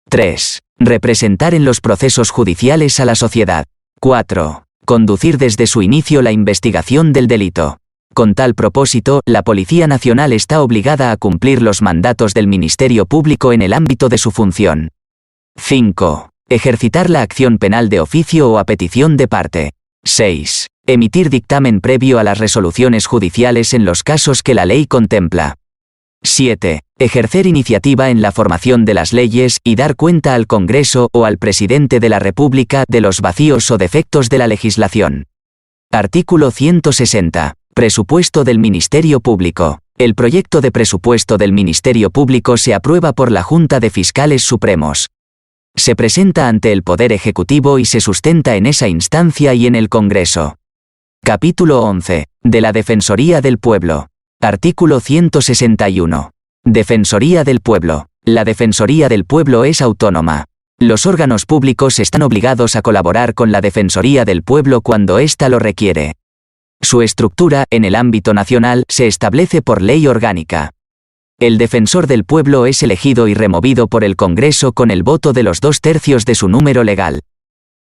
3. Representar en los procesos judiciales a la sociedad. 4. Conducir desde su inicio la investigación del delito. Con tal propósito, la Policía Nacional está obligada a cumplir los mandatos del Ministerio Público en el ámbito de su función. 5. Ejercitar la acción penal de oficio o a petición de parte. 6. Emitir dictamen previo a las resoluciones judiciales en los casos que la ley contempla. 7. Ejercer iniciativa en la formación de las leyes y dar cuenta al Congreso o al Presidente de la República de los vacíos o defectos de la legislación. Artículo 160. Presupuesto del Ministerio Público. El proyecto de presupuesto del Ministerio Público se aprueba por la Junta de Fiscales Supremos. Se presenta ante el Poder Ejecutivo y se sustenta en esa instancia y en el Congreso. Capítulo 11. De la Defensoría del Pueblo. Artículo 161. Defensoría del Pueblo. La Defensoría del Pueblo es autónoma. Los órganos públicos están obligados a colaborar con la Defensoría del Pueblo cuando ésta lo requiere. Su estructura, en el ámbito nacional, se establece por ley orgánica. El Defensor del Pueblo es elegido y removido por el Congreso con el voto de los 2/3 de su número legal.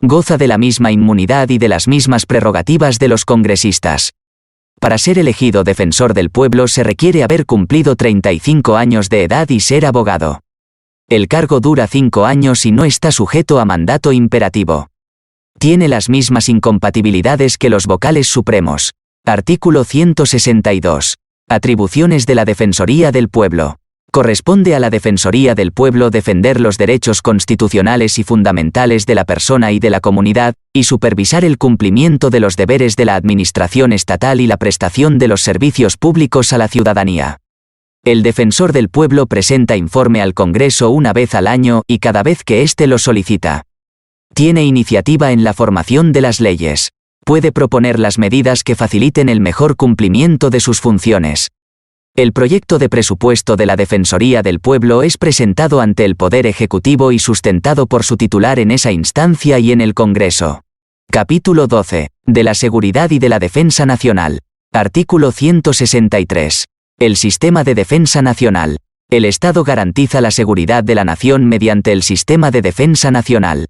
Goza de la misma inmunidad y de las mismas prerrogativas de los congresistas. Para ser elegido Defensor del Pueblo se requiere haber cumplido 35 años de edad y ser abogado. El cargo dura 5 años y no está sujeto a mandato imperativo. Tiene las mismas incompatibilidades que los vocales supremos. Artículo 162. Atribuciones de la Defensoría del Pueblo. Corresponde a la Defensoría del Pueblo defender los derechos constitucionales y fundamentales de la persona y de la comunidad, y supervisar el cumplimiento de los deberes de la administración estatal y la prestación de los servicios públicos a la ciudadanía. El Defensor del Pueblo presenta informe al Congreso una vez al año y cada vez que éste lo solicita. Tiene iniciativa en la formación de las leyes. Puede proponer las medidas que faciliten el mejor cumplimiento de sus funciones. El proyecto de presupuesto de la Defensoría del Pueblo es presentado ante el Poder Ejecutivo y sustentado por su titular en esa instancia y en el Congreso. Capítulo 12. De la Seguridad y de la Defensa Nacional. Artículo 163. El Sistema de Defensa Nacional. El Estado garantiza la seguridad de la nación mediante el Sistema de Defensa Nacional.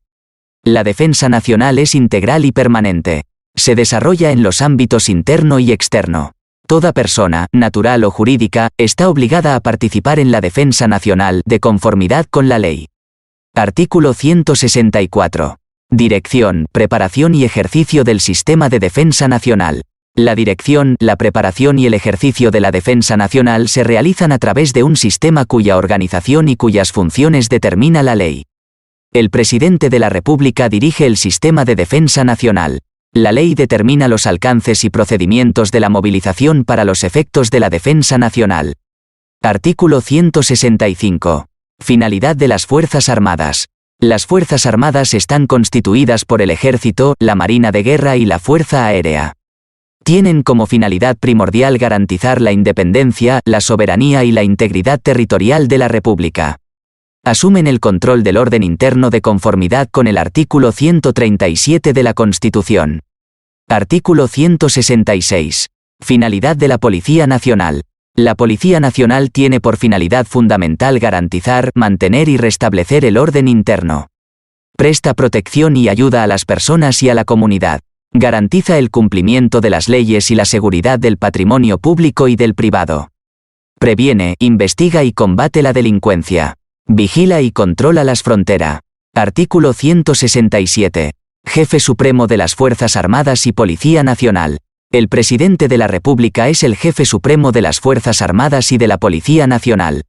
La defensa nacional es integral y permanente. Se desarrolla en los ámbitos interno y externo. Toda persona, natural o jurídica, está obligada a participar en la defensa nacional de conformidad con la ley. Artículo 164. Dirección, preparación y ejercicio del sistema de defensa nacional. La dirección, la preparación y el ejercicio de la defensa nacional se realizan a través de un sistema cuya organización y cuyas funciones determina la ley. El presidente de la República dirige el sistema de defensa nacional. La ley determina los alcances y procedimientos de la movilización para los efectos de la defensa nacional. Artículo 165. Finalidad de las Fuerzas Armadas. Las Fuerzas Armadas están constituidas por el Ejército, la Marina de Guerra y la Fuerza Aérea. Tienen como finalidad primordial garantizar la independencia, la soberanía y la integridad territorial de la República. Asumen el control del orden interno de conformidad con el artículo 137 de la Constitución. Artículo 166. Finalidad de la Policía Nacional. La Policía Nacional tiene por finalidad fundamental garantizar, mantener y restablecer el orden interno. Presta protección y ayuda a las personas y a la comunidad. Garantiza el cumplimiento de las leyes y la seguridad del patrimonio público y del privado. Previene, investiga y combate la delincuencia. Vigila y controla las fronteras. Artículo 167. Jefe Supremo de las Fuerzas Armadas y Policía Nacional. El Presidente de la República es el Jefe Supremo de las Fuerzas Armadas y de la Policía Nacional.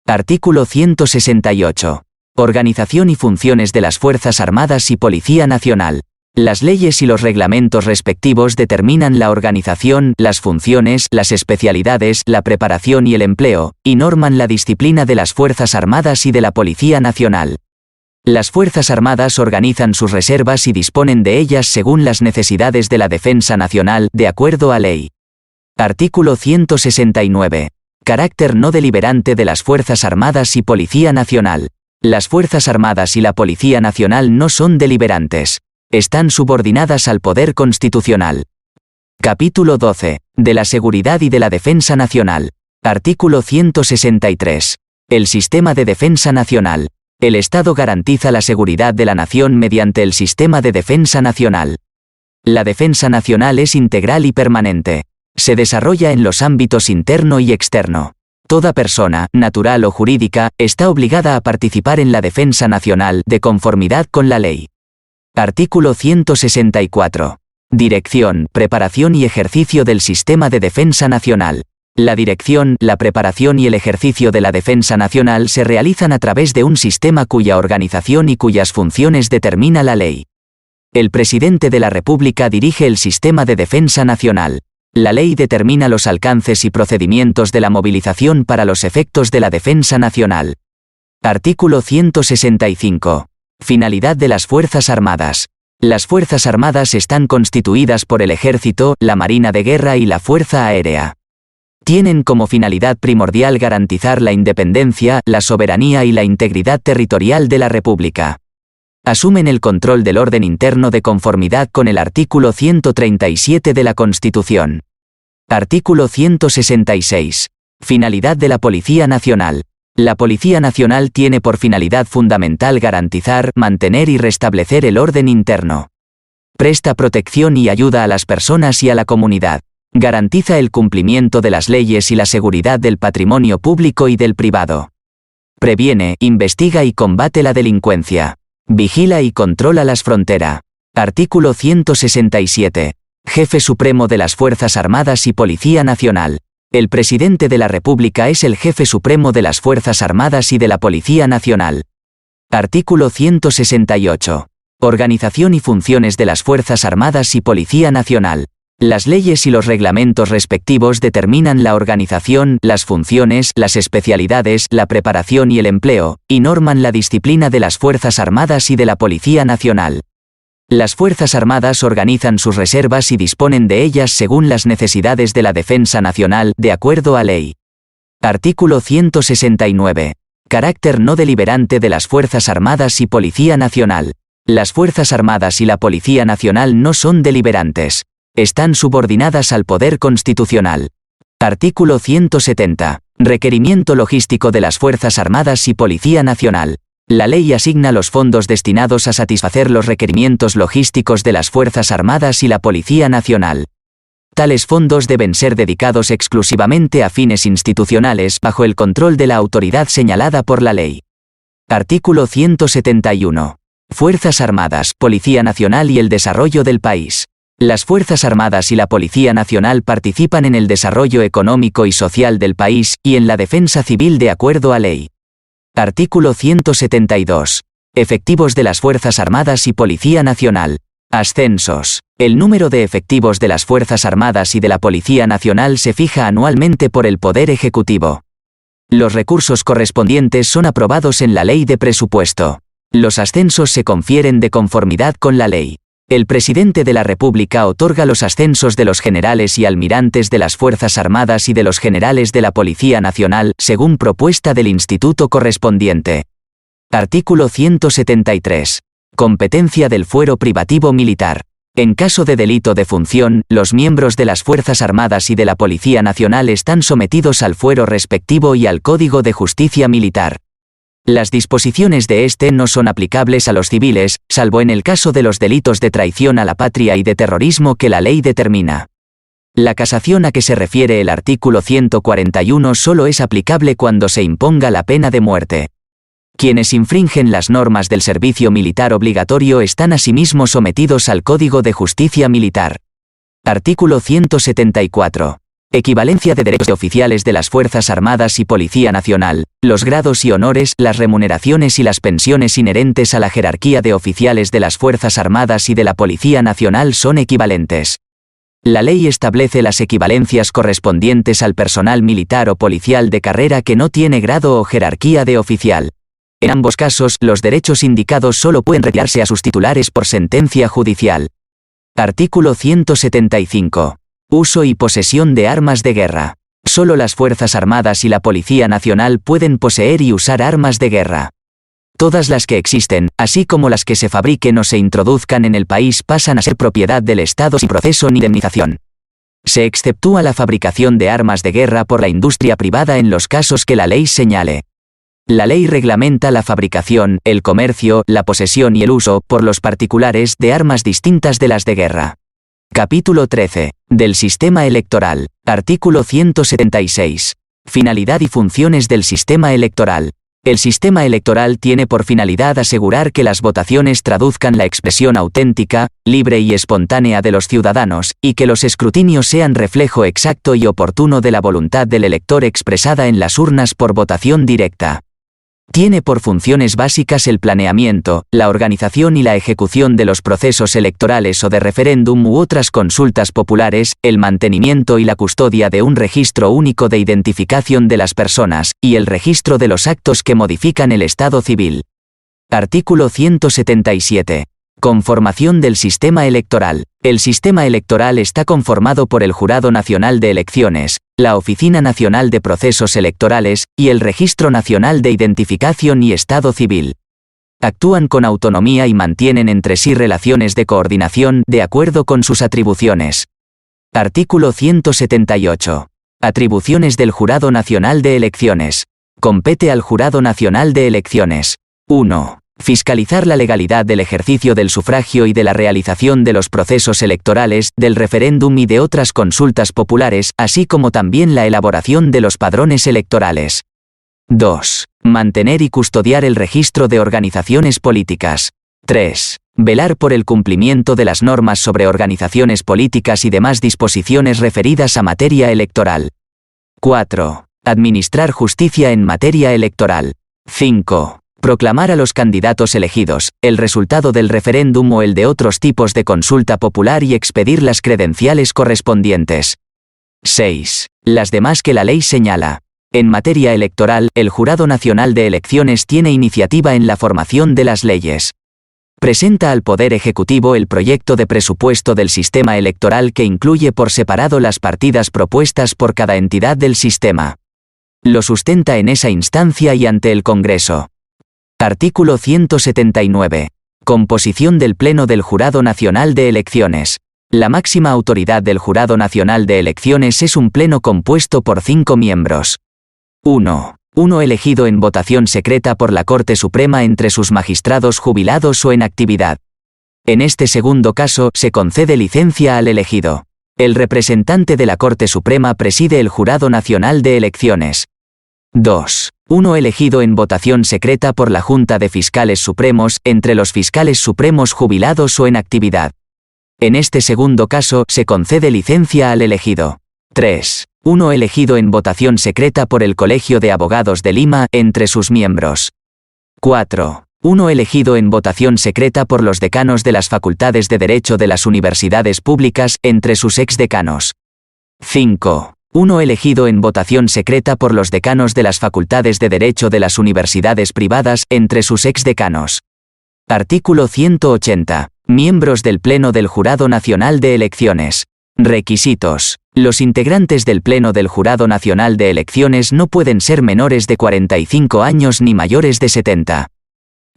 Artículo 168. Organización y funciones de las Fuerzas Armadas y Policía Nacional. Las leyes y los reglamentos respectivos determinan la organización, las funciones, las especialidades, la preparación y el empleo, y norman la disciplina de las Fuerzas Armadas y de la Policía Nacional. Las Fuerzas Armadas organizan sus reservas y disponen de ellas según las necesidades de la defensa nacional, de acuerdo a ley. Artículo 169. Carácter no deliberante de las Fuerzas Armadas y Policía Nacional. Las Fuerzas Armadas y la Policía Nacional no son deliberantes. Están subordinadas al poder constitucional. Capítulo 12. De la Seguridad y de la Defensa Nacional. Artículo 163. El Sistema de Defensa Nacional. El Estado garantiza la seguridad de la nación mediante el Sistema de Defensa Nacional. La defensa nacional es integral y permanente. Se desarrolla en los ámbitos interno y externo. Toda persona, natural o jurídica, está obligada a participar en la defensa nacional de conformidad con la ley. Artículo 164. Dirección, preparación y ejercicio del sistema de defensa nacional. La dirección, la preparación y el ejercicio de la defensa nacional se realizan a través de un sistema cuya organización y cuyas funciones determina la ley. El Presidente de la República dirige el sistema de defensa nacional. La ley determina los alcances y procedimientos de la movilización para los efectos de la defensa nacional. Artículo 165. Finalidad de las Fuerzas Armadas. Las Fuerzas Armadas están constituidas por el Ejército, la Marina de Guerra y la Fuerza Aérea. Tienen como finalidad primordial garantizar la independencia, la soberanía y la integridad territorial de la República. Asumen el control del orden interno de conformidad con el artículo 137 de la Constitución. Artículo 166. Finalidad de la Policía Nacional. La Policía Nacional tiene por finalidad fundamental garantizar, mantener y restablecer el orden interno. Presta protección y ayuda a las personas y a la comunidad. Garantiza el cumplimiento de las leyes y la seguridad del patrimonio público y del privado. Previene, investiga y combate la delincuencia. Vigila y controla las fronteras. Artículo 167. Jefe Supremo de las Fuerzas Armadas y Policía Nacional. El presidente de la República es el jefe supremo de las Fuerzas Armadas y de la Policía Nacional. Artículo 168. Organización y funciones de las Fuerzas Armadas y Policía Nacional. Las leyes y los reglamentos respectivos determinan la organización, las funciones, las especialidades, la preparación y el empleo, y norman la disciplina de las Fuerzas Armadas y de la Policía Nacional. Las Fuerzas Armadas organizan sus reservas y disponen de ellas según las necesidades de la defensa nacional, de acuerdo a ley. Artículo 169. Carácter no deliberante de las Fuerzas Armadas y Policía Nacional. Las Fuerzas Armadas y la Policía Nacional no son deliberantes. Están subordinadas al poder constitucional. Artículo 170. Requerimiento logístico de las Fuerzas Armadas y Policía Nacional. La ley asigna los fondos destinados a satisfacer los requerimientos logísticos de las Fuerzas Armadas y la Policía Nacional. Tales fondos deben ser dedicados exclusivamente a fines institucionales bajo el control de la autoridad señalada por la ley. Artículo 171. Fuerzas Armadas, Policía Nacional y el desarrollo del país. Las Fuerzas Armadas y la Policía Nacional participan en el desarrollo económico y social del país y en la defensa civil de acuerdo a ley. Artículo 172. Efectivos de las Fuerzas Armadas y Policía Nacional. Ascensos. El número de efectivos de las Fuerzas Armadas y de la Policía Nacional se fija anualmente por el Poder Ejecutivo. Los recursos correspondientes son aprobados en la Ley de Presupuesto. Los ascensos se confieren de conformidad con la ley. El presidente de la República otorga los ascensos de los generales y almirantes de las Fuerzas Armadas y de los generales de la Policía Nacional, según propuesta del instituto correspondiente. Artículo 173. Competencia del fuero privativo militar. En caso de delito de función, los miembros de las Fuerzas Armadas y de la Policía Nacional están sometidos al fuero respectivo y al Código de Justicia Militar. Las disposiciones de este no son aplicables a los civiles, salvo en el caso de los delitos de traición a la patria y de terrorismo que la ley determina. La casación a que se refiere el artículo 141 solo es aplicable cuando se imponga la pena de muerte. Quienes infringen las normas del servicio militar obligatorio están asimismo sometidos al Código de Justicia Militar. Artículo 174. Equivalencia de derechos de oficiales de las Fuerzas Armadas y Policía Nacional. Los grados y honores, las remuneraciones y las pensiones inherentes a la jerarquía de oficiales de las Fuerzas Armadas y de la Policía Nacional son equivalentes. La ley establece las equivalencias correspondientes al personal militar o policial de carrera que no tiene grado o jerarquía de oficial. En ambos casos, los derechos indicados solo pueden retirarse a sus titulares por sentencia judicial. Artículo 175. Uso y posesión de armas de guerra. Solo las Fuerzas Armadas y la Policía Nacional pueden poseer y usar armas de guerra. Todas las que existen, así como las que se fabriquen o se introduzcan en el país, pasan a ser propiedad del Estado sin proceso ni indemnización. Se exceptúa la fabricación de armas de guerra por la industria privada en los casos que la ley señale. La ley reglamenta la fabricación, el comercio, la posesión y el uso, por los particulares, de armas distintas de las de guerra. Capítulo 13. Del sistema electoral. Artículo 176. Finalidad y funciones del sistema electoral. El sistema electoral tiene por finalidad asegurar que las votaciones traduzcan la expresión auténtica, libre y espontánea de los ciudadanos, y que los escrutinios sean reflejo exacto y oportuno de la voluntad del elector expresada en las urnas por votación directa. Tiene por funciones básicas el planeamiento, la organización y la ejecución de los procesos electorales o de referéndum u otras consultas populares, el mantenimiento y la custodia de un registro único de identificación de las personas, y el registro de los actos que modifican el estado civil. Artículo 177. Conformación del sistema electoral. El sistema electoral está conformado por el Jurado Nacional de Elecciones, la Oficina Nacional de Procesos Electorales, y el Registro Nacional de Identificación y Estado Civil. Actúan con autonomía y mantienen entre sí relaciones de coordinación de acuerdo con sus atribuciones. Artículo 178. Atribuciones del Jurado Nacional de Elecciones. Compete al Jurado Nacional de Elecciones. 1. Fiscalizar la legalidad del ejercicio del sufragio y de la realización de los procesos electorales, del referéndum y de otras consultas populares, así como también la elaboración de los padrones electorales. 2. Mantener y custodiar el registro de organizaciones políticas. 3. Velar por el cumplimiento de las normas sobre organizaciones políticas y demás disposiciones referidas a materia electoral. 4. Administrar justicia en materia electoral. 5. Proclamar a los candidatos elegidos, el resultado del referéndum o el de otros tipos de consulta popular y expedir las credenciales correspondientes. 6. Las demás que la ley señala. En materia electoral, el Jurado Nacional de Elecciones tiene iniciativa en la formación de las leyes. Presenta al Poder Ejecutivo el proyecto de presupuesto del sistema electoral que incluye por separado las partidas propuestas por cada entidad del sistema. Lo sustenta en esa instancia y ante el Congreso. Artículo 179. Composición del Pleno del Jurado Nacional de Elecciones. La máxima autoridad del Jurado Nacional de Elecciones es un pleno compuesto por 5 miembros. 1. Uno elegido en votación secreta por la Corte Suprema entre sus magistrados jubilados o en actividad. En este segundo caso, se concede licencia al elegido. El representante de la Corte Suprema preside el Jurado Nacional de Elecciones. 2. Uno elegido en votación secreta por la Junta de Fiscales Supremos, entre los fiscales supremos jubilados o en actividad. En este segundo caso, se concede licencia al elegido. 3. Uno elegido en votación secreta por el Colegio de Abogados de Lima, entre sus miembros. 4. Uno elegido en votación secreta por los decanos de las facultades de Derecho de las universidades públicas, entre sus exdecanos. 5. Uno elegido en votación secreta por los decanos de las facultades de Derecho de las universidades privadas, entre sus exdecanos. Artículo 180. Miembros del Pleno del Jurado Nacional de Elecciones. Requisitos. Los integrantes del Pleno del Jurado Nacional de Elecciones no pueden ser menores de 45 años ni mayores de 70.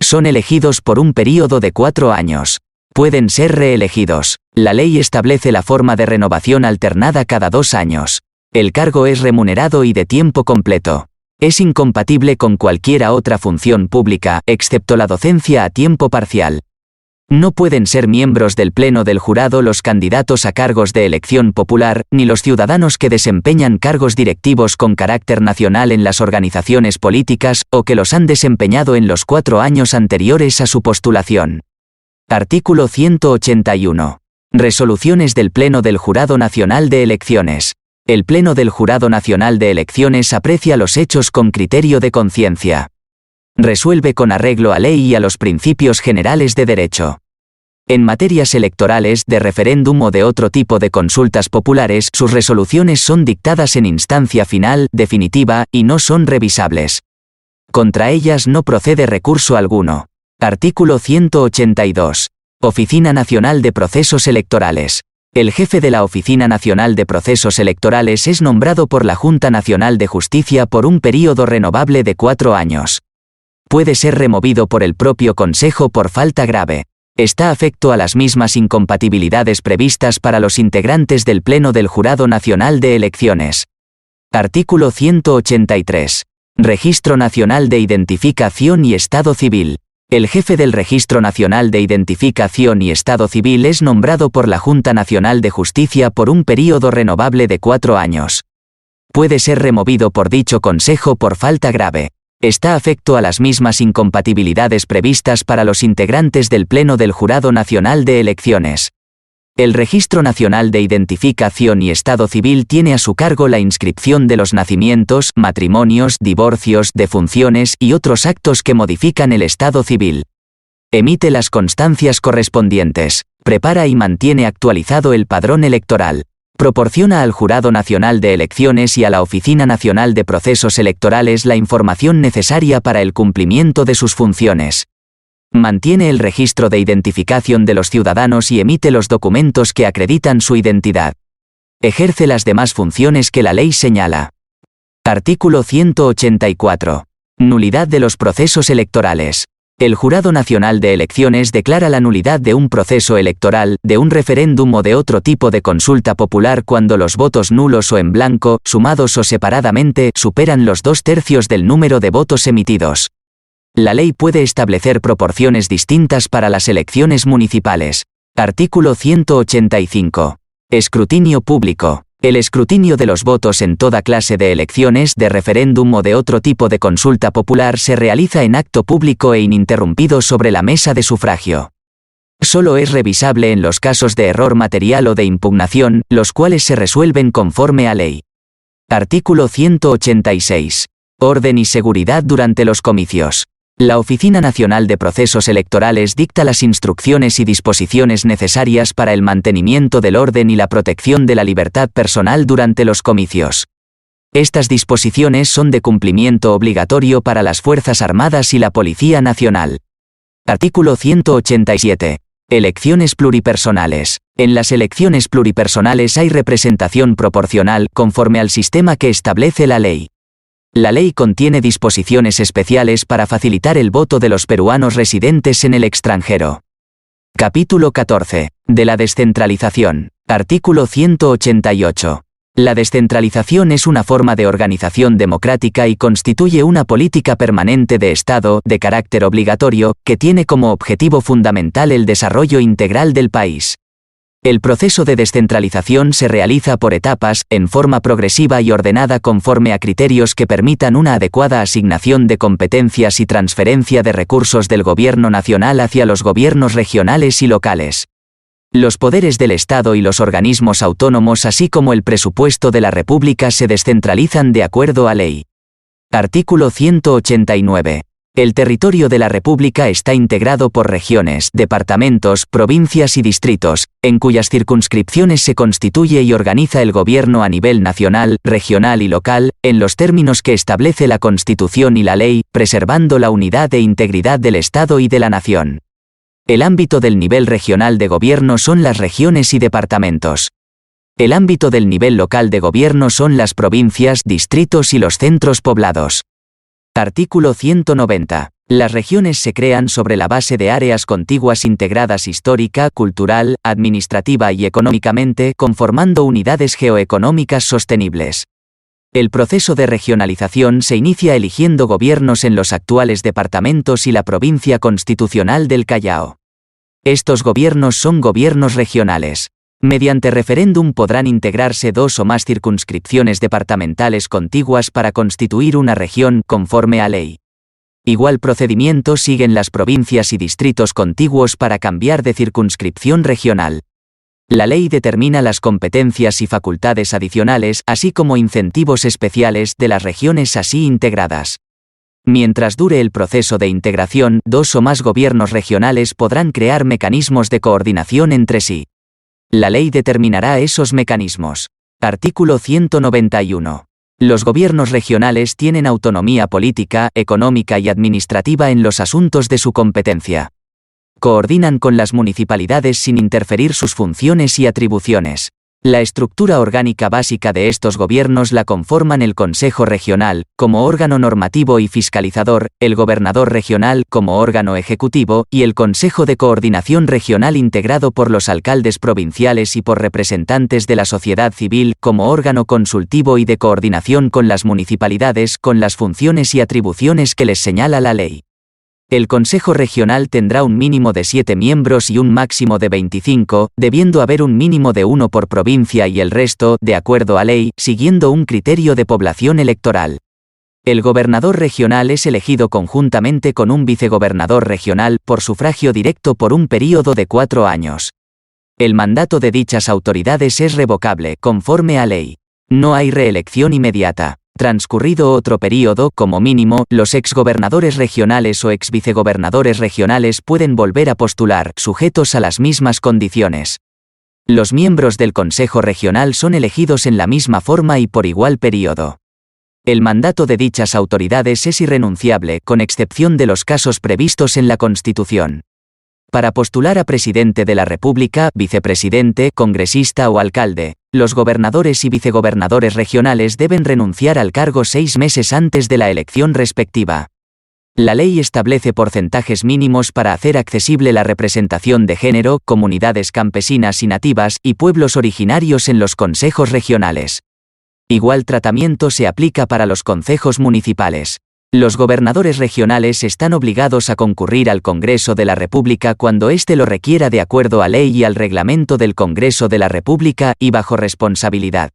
Son elegidos por un período de 4 años. Pueden ser reelegidos. La ley establece la forma de renovación alternada cada 2 años. El cargo es remunerado y de tiempo completo. Es incompatible con cualquiera otra función pública, excepto la docencia a tiempo parcial. No pueden ser miembros del Pleno del Jurado los candidatos a cargos de elección popular, ni los ciudadanos que desempeñan cargos directivos con carácter nacional en las organizaciones políticas, o que los han desempeñado en los 4 años anteriores a su postulación. Artículo 181. Resoluciones del Pleno del Jurado Nacional de Elecciones. El Pleno del Jurado Nacional de Elecciones aprecia los hechos con criterio de conciencia. Resuelve con arreglo a ley y a los principios generales de derecho. En materias electorales, de referéndum o de otro tipo de consultas populares, sus resoluciones son dictadas en instancia final, definitiva, y no son revisables. Contra ellas no procede recurso alguno. Artículo 182. Oficina Nacional de Procesos Electorales. El jefe de la Oficina Nacional de Procesos Electorales es nombrado por la Junta Nacional de Justicia por un período renovable de 4 años. Puede ser removido por el propio Consejo por falta grave. Está afecto a las mismas incompatibilidades previstas para los integrantes del Pleno del Jurado Nacional de Elecciones. Artículo 183. Registro Nacional de Identificación y Estado Civil. El jefe del Registro Nacional de Identificación y Estado Civil es nombrado por la Junta Nacional de Justicia por un período renovable de 4 años. Puede ser removido por dicho Consejo por falta grave. Está afecto a las mismas incompatibilidades previstas para los integrantes del Pleno del Jurado Nacional de Elecciones. El Registro Nacional de Identificación y Estado Civil tiene a su cargo la inscripción de los nacimientos, matrimonios, divorcios, defunciones y otros actos que modifican el estado civil. Emite las constancias correspondientes. Prepara y mantiene actualizado el padrón electoral. Proporciona al Jurado Nacional de Elecciones y a la Oficina Nacional de Procesos Electorales la información necesaria para el cumplimiento de sus funciones. Mantiene el registro de identificación de los ciudadanos y emite los documentos que acreditan su identidad. Ejerce las demás funciones que la ley señala. Artículo 184. Nulidad de los procesos electorales. El Jurado Nacional de Elecciones declara la nulidad de un proceso electoral, de un referéndum o de otro tipo de consulta popular cuando los votos nulos o en blanco, sumados o separadamente, superan los 2/3 del número de votos emitidos. La ley puede establecer proporciones distintas para las elecciones municipales. Artículo 185. Escrutinio público. El escrutinio de los votos en toda clase de elecciones, de referéndum o de otro tipo de consulta popular se realiza en acto público e ininterrumpido sobre la mesa de sufragio. Solo es revisable en los casos de error material o de impugnación, los cuales se resuelven conforme a ley. Artículo 186. Orden y seguridad durante los comicios. La Oficina Nacional de Procesos Electorales dicta las instrucciones y disposiciones necesarias para el mantenimiento del orden y la protección de la libertad personal durante los comicios. Estas disposiciones son de cumplimiento obligatorio para las Fuerzas Armadas y la Policía Nacional. Artículo 187. Elecciones pluripersonales. En las elecciones pluripersonales hay representación proporcional conforme al sistema que establece la ley. La ley contiene disposiciones especiales para facilitar el voto de los peruanos residentes en el extranjero. Capítulo 14. De la descentralización. Artículo 188. La descentralización es una forma de organización democrática y constituye una política permanente de Estado, de carácter obligatorio, que tiene como objetivo fundamental el desarrollo integral del país. El proceso de descentralización se realiza por etapas, en forma progresiva y ordenada conforme a criterios que permitan una adecuada asignación de competencias y transferencia de recursos del gobierno nacional hacia los gobiernos regionales y locales. Los poderes del Estado y los organismos autónomos así como el presupuesto de la República se descentralizan de acuerdo a ley. Artículo 189. El territorio de la República está integrado por regiones, departamentos, provincias y distritos, en cuyas circunscripciones se constituye y organiza el gobierno a nivel nacional, regional y local, en los términos que establece la Constitución y la ley, preservando la unidad e integridad del Estado y de la nación. El ámbito del nivel regional de gobierno son las regiones y departamentos. El ámbito del nivel local de gobierno son las provincias, distritos y los centros poblados. Artículo 190. Las regiones se crean sobre la base de áreas contiguas integradas histórica, cultural, administrativa y económicamente, conformando unidades geoeconómicas sostenibles. El proceso de regionalización se inicia eligiendo gobiernos en los actuales departamentos y la provincia constitucional del Callao. Estos gobiernos son gobiernos regionales. Mediante referéndum podrán integrarse 2 o más circunscripciones departamentales contiguas para constituir una región conforme a ley. Igual procedimiento siguen las provincias y distritos contiguos para cambiar de circunscripción regional. La ley determina las competencias y facultades adicionales, así como incentivos especiales de las regiones así integradas. Mientras dure el proceso de integración, 2 o más gobiernos regionales podrán crear mecanismos de coordinación entre sí. La ley determinará esos mecanismos. Artículo 191. Los gobiernos regionales tienen autonomía política, económica y administrativa en los asuntos de su competencia. Coordinan con las municipalidades sin interferir sus funciones y atribuciones. La estructura orgánica básica de estos gobiernos la conforman el Consejo Regional, como órgano normativo y fiscalizador, el Gobernador Regional, como órgano ejecutivo, y el Consejo de Coordinación Regional integrado por los alcaldes provinciales y por representantes de la sociedad civil, como órgano consultivo y de coordinación con las municipalidades, con las funciones y atribuciones que les señala la ley. El Consejo Regional tendrá un mínimo de 7 miembros y un máximo de 25, debiendo haber un mínimo de 1 por provincia y el resto, de acuerdo a ley, siguiendo un criterio de población electoral. El gobernador regional es elegido conjuntamente con un vicegobernador regional, por sufragio directo por un período de 4 años. El mandato de dichas autoridades es revocable, conforme a ley. No hay reelección inmediata. Transcurrido otro período, como mínimo, los exgobernadores regionales o exvicegobernadores regionales pueden volver a postular, sujetos a las mismas condiciones. Los miembros del Consejo Regional son elegidos en la misma forma y por igual período. El mandato de dichas autoridades es irrenunciable, con excepción de los casos previstos en la Constitución. Para postular a presidente de la República, vicepresidente, congresista o alcalde, los gobernadores y vicegobernadores regionales deben renunciar al cargo 6 meses antes de la elección respectiva. La ley establece porcentajes mínimos para hacer accesible la representación de género, comunidades campesinas y nativas, y pueblos originarios en los consejos regionales. Igual tratamiento se aplica para los concejos municipales. Los gobernadores regionales están obligados a concurrir al Congreso de la República cuando éste lo requiera de acuerdo a ley y al reglamento del Congreso de la República, y bajo responsabilidad.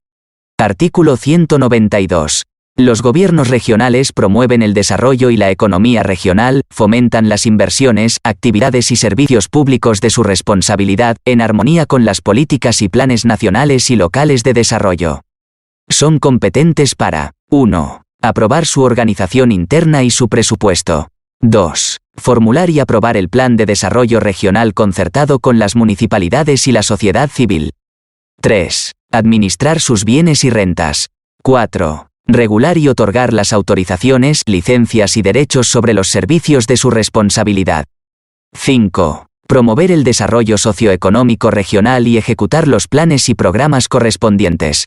Artículo 192. Los gobiernos regionales promueven el desarrollo y la economía regional, fomentan las inversiones, actividades y servicios públicos de su responsabilidad, en armonía con las políticas y planes nacionales y locales de desarrollo. Son competentes para 1. Aprobar su organización interna y su presupuesto. 2. Formular y aprobar el plan de desarrollo regional concertado con las municipalidades y la sociedad civil. 3. Administrar sus bienes y rentas. 4. Regular y otorgar las autorizaciones, licencias y derechos sobre los servicios de su responsabilidad. 5. Promover el desarrollo socioeconómico regional y ejecutar los planes y programas correspondientes.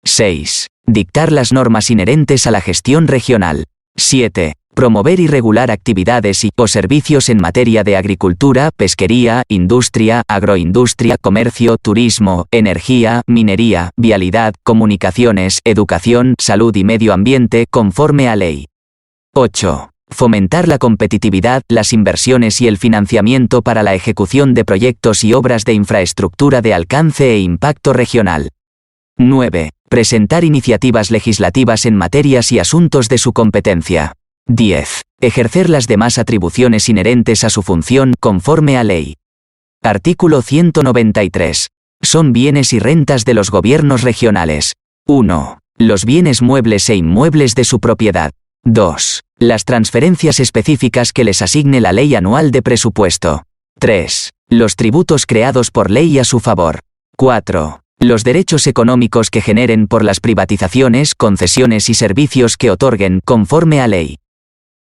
6. Dictar las normas inherentes a la gestión regional. 7. Promover y regular actividades o servicios en materia de agricultura, pesquería, industria, agroindustria, comercio, turismo, energía, minería, vialidad, comunicaciones, educación, salud y medio ambiente, conforme a ley. 8. Fomentar la competitividad, las inversiones y el financiamiento para la ejecución de proyectos y obras de infraestructura de alcance e impacto regional. 9. Presentar iniciativas legislativas en materias y asuntos de su competencia. 10. Ejercer las demás atribuciones inherentes a su función conforme a ley. Artículo 193. Son bienes y rentas de los gobiernos regionales. 1. Los bienes muebles e inmuebles de su propiedad. 2. Las transferencias específicas que les asigne la ley anual de presupuesto. 3. Los tributos creados por ley a su favor. 4. Los derechos económicos que generen por las privatizaciones, concesiones y servicios que otorguen conforme a ley.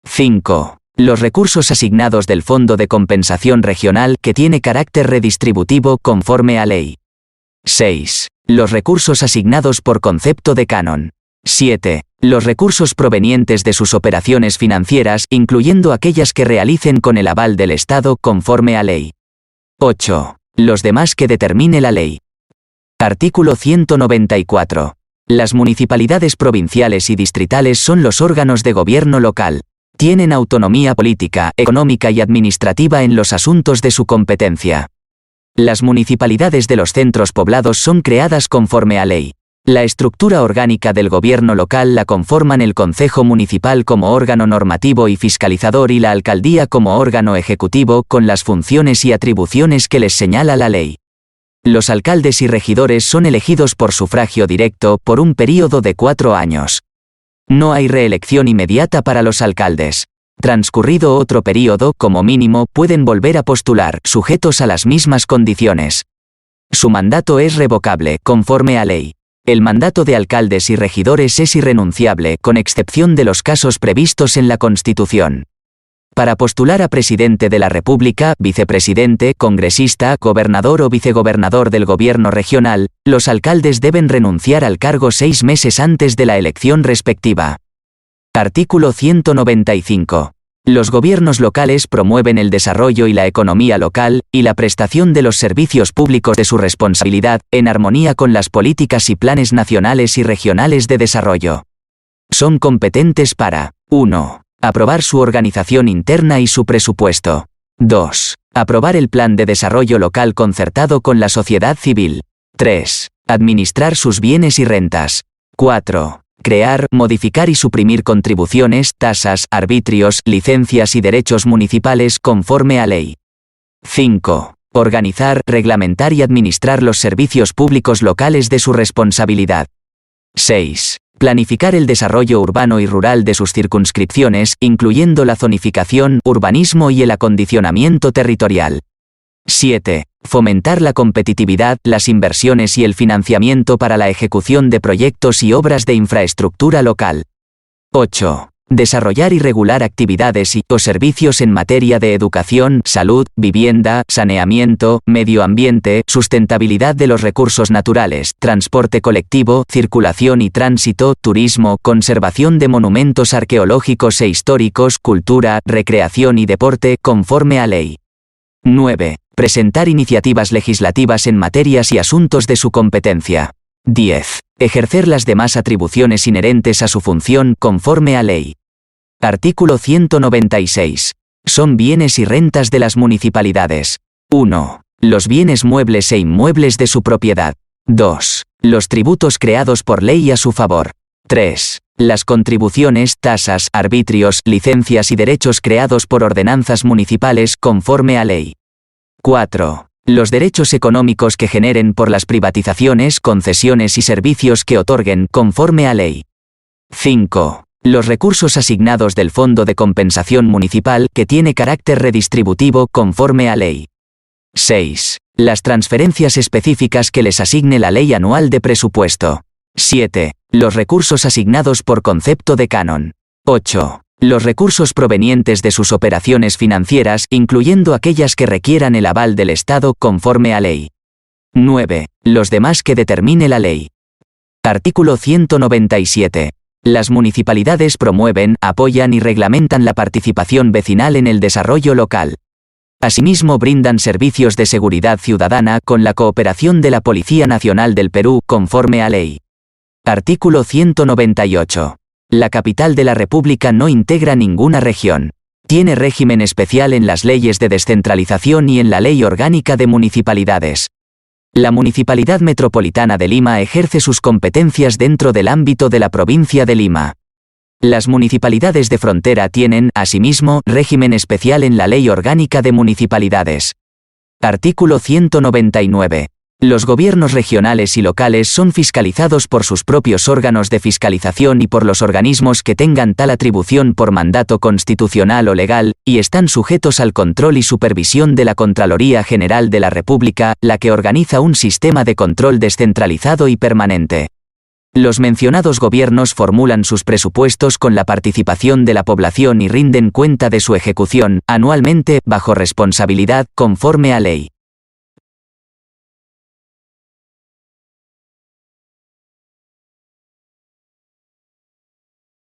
5. Los recursos asignados del Fondo de Compensación Regional que tiene carácter redistributivo conforme a ley. 6. Los recursos asignados por concepto de canon. 7. Los recursos provenientes de sus operaciones financieras, incluyendo aquellas que realicen con el aval del Estado conforme a ley. 8. Los demás que determine la ley. Artículo 194. Las municipalidades provinciales y distritales son los órganos de gobierno local. Tienen autonomía política, económica y administrativa en los asuntos de su competencia. Las municipalidades de los centros poblados son creadas conforme a ley. La estructura orgánica del gobierno local la conforman el Concejo Municipal como órgano normativo y fiscalizador y la Alcaldía como órgano ejecutivo con las funciones y atribuciones que les señala la ley. Los alcaldes y regidores son elegidos por sufragio directo por un período de 4 años. No hay reelección inmediata para los alcaldes. Transcurrido otro período, como mínimo, pueden volver a postular, sujetos a las mismas condiciones. Su mandato es revocable, conforme a ley. El mandato de alcaldes y regidores es irrenunciable, con excepción de los casos previstos en la Constitución. Para postular a presidente de la República, vicepresidente, congresista, gobernador o vicegobernador del gobierno regional, los alcaldes deben renunciar al cargo 6 meses antes de la elección respectiva. Artículo 195. Los gobiernos locales promueven el desarrollo y la economía local, y la prestación de los servicios públicos de su responsabilidad, en armonía con las políticas y planes nacionales y regionales de desarrollo. Son competentes para 1. Aprobar su organización interna y su presupuesto. 2. Aprobar el plan de desarrollo local concertado con la sociedad civil. 3. Administrar sus bienes y rentas. 4. Crear, modificar y suprimir contribuciones, tasas, arbitrios, licencias y derechos municipales conforme a ley. 5. Organizar, reglamentar y administrar los servicios públicos locales de su responsabilidad. 6. Planificar el desarrollo urbano y rural de sus circunscripciones, incluyendo la zonificación, urbanismo y el acondicionamiento territorial. 7. Fomentar la competitividad, las inversiones y el financiamiento para la ejecución de proyectos y obras de infraestructura local. 8. Desarrollar y regular actividades o servicios en materia de educación, salud, vivienda, saneamiento, medio ambiente, sustentabilidad de los recursos naturales, transporte colectivo, circulación y tránsito, turismo, conservación de monumentos arqueológicos e históricos, cultura, recreación y deporte, conforme a ley. 9. Presentar iniciativas legislativas en materias y asuntos de su competencia. 10. Ejercer las demás atribuciones inherentes a su función conforme a ley. Artículo 196. Son bienes y rentas de las municipalidades. 1. Los bienes muebles e inmuebles de su propiedad. 2. Los tributos creados por ley a su favor. 3. Las contribuciones, tasas, arbitrios, licencias y derechos creados por ordenanzas municipales conforme a ley. 4. Los derechos económicos que generen por las privatizaciones, concesiones y servicios que otorguen conforme a ley. 5. Los recursos asignados del Fondo de Compensación Municipal que tiene carácter redistributivo conforme a ley. 6. Las transferencias específicas que les asigne la Ley Anual de Presupuesto. 7. Los recursos asignados por concepto de canon. 8. Los recursos provenientes de sus operaciones financieras, incluyendo aquellas que requieran el aval del Estado conforme a ley. 9. Los demás que determine la ley. Artículo 197. Las municipalidades promueven, apoyan y reglamentan la participación vecinal en el desarrollo local. Asimismo, brindan servicios de seguridad ciudadana con la cooperación de la Policía Nacional del Perú conforme a ley. Artículo 198. La capital de la República no integra ninguna región. Tiene régimen especial en las leyes de descentralización y en la Ley Orgánica de Municipalidades. La Municipalidad Metropolitana de Lima ejerce sus competencias dentro del ámbito de la provincia de Lima. Las municipalidades de frontera tienen, asimismo, régimen especial en la Ley Orgánica de Municipalidades. Artículo 199. Los gobiernos regionales y locales son fiscalizados por sus propios órganos de fiscalización y por los organismos que tengan tal atribución por mandato constitucional o legal, y están sujetos al control y supervisión de la Contraloría General de la República, la que organiza un sistema de control descentralizado y permanente. Los mencionados gobiernos formulan sus presupuestos con la participación de la población y rinden cuenta de su ejecución, anualmente, bajo responsabilidad, conforme a ley.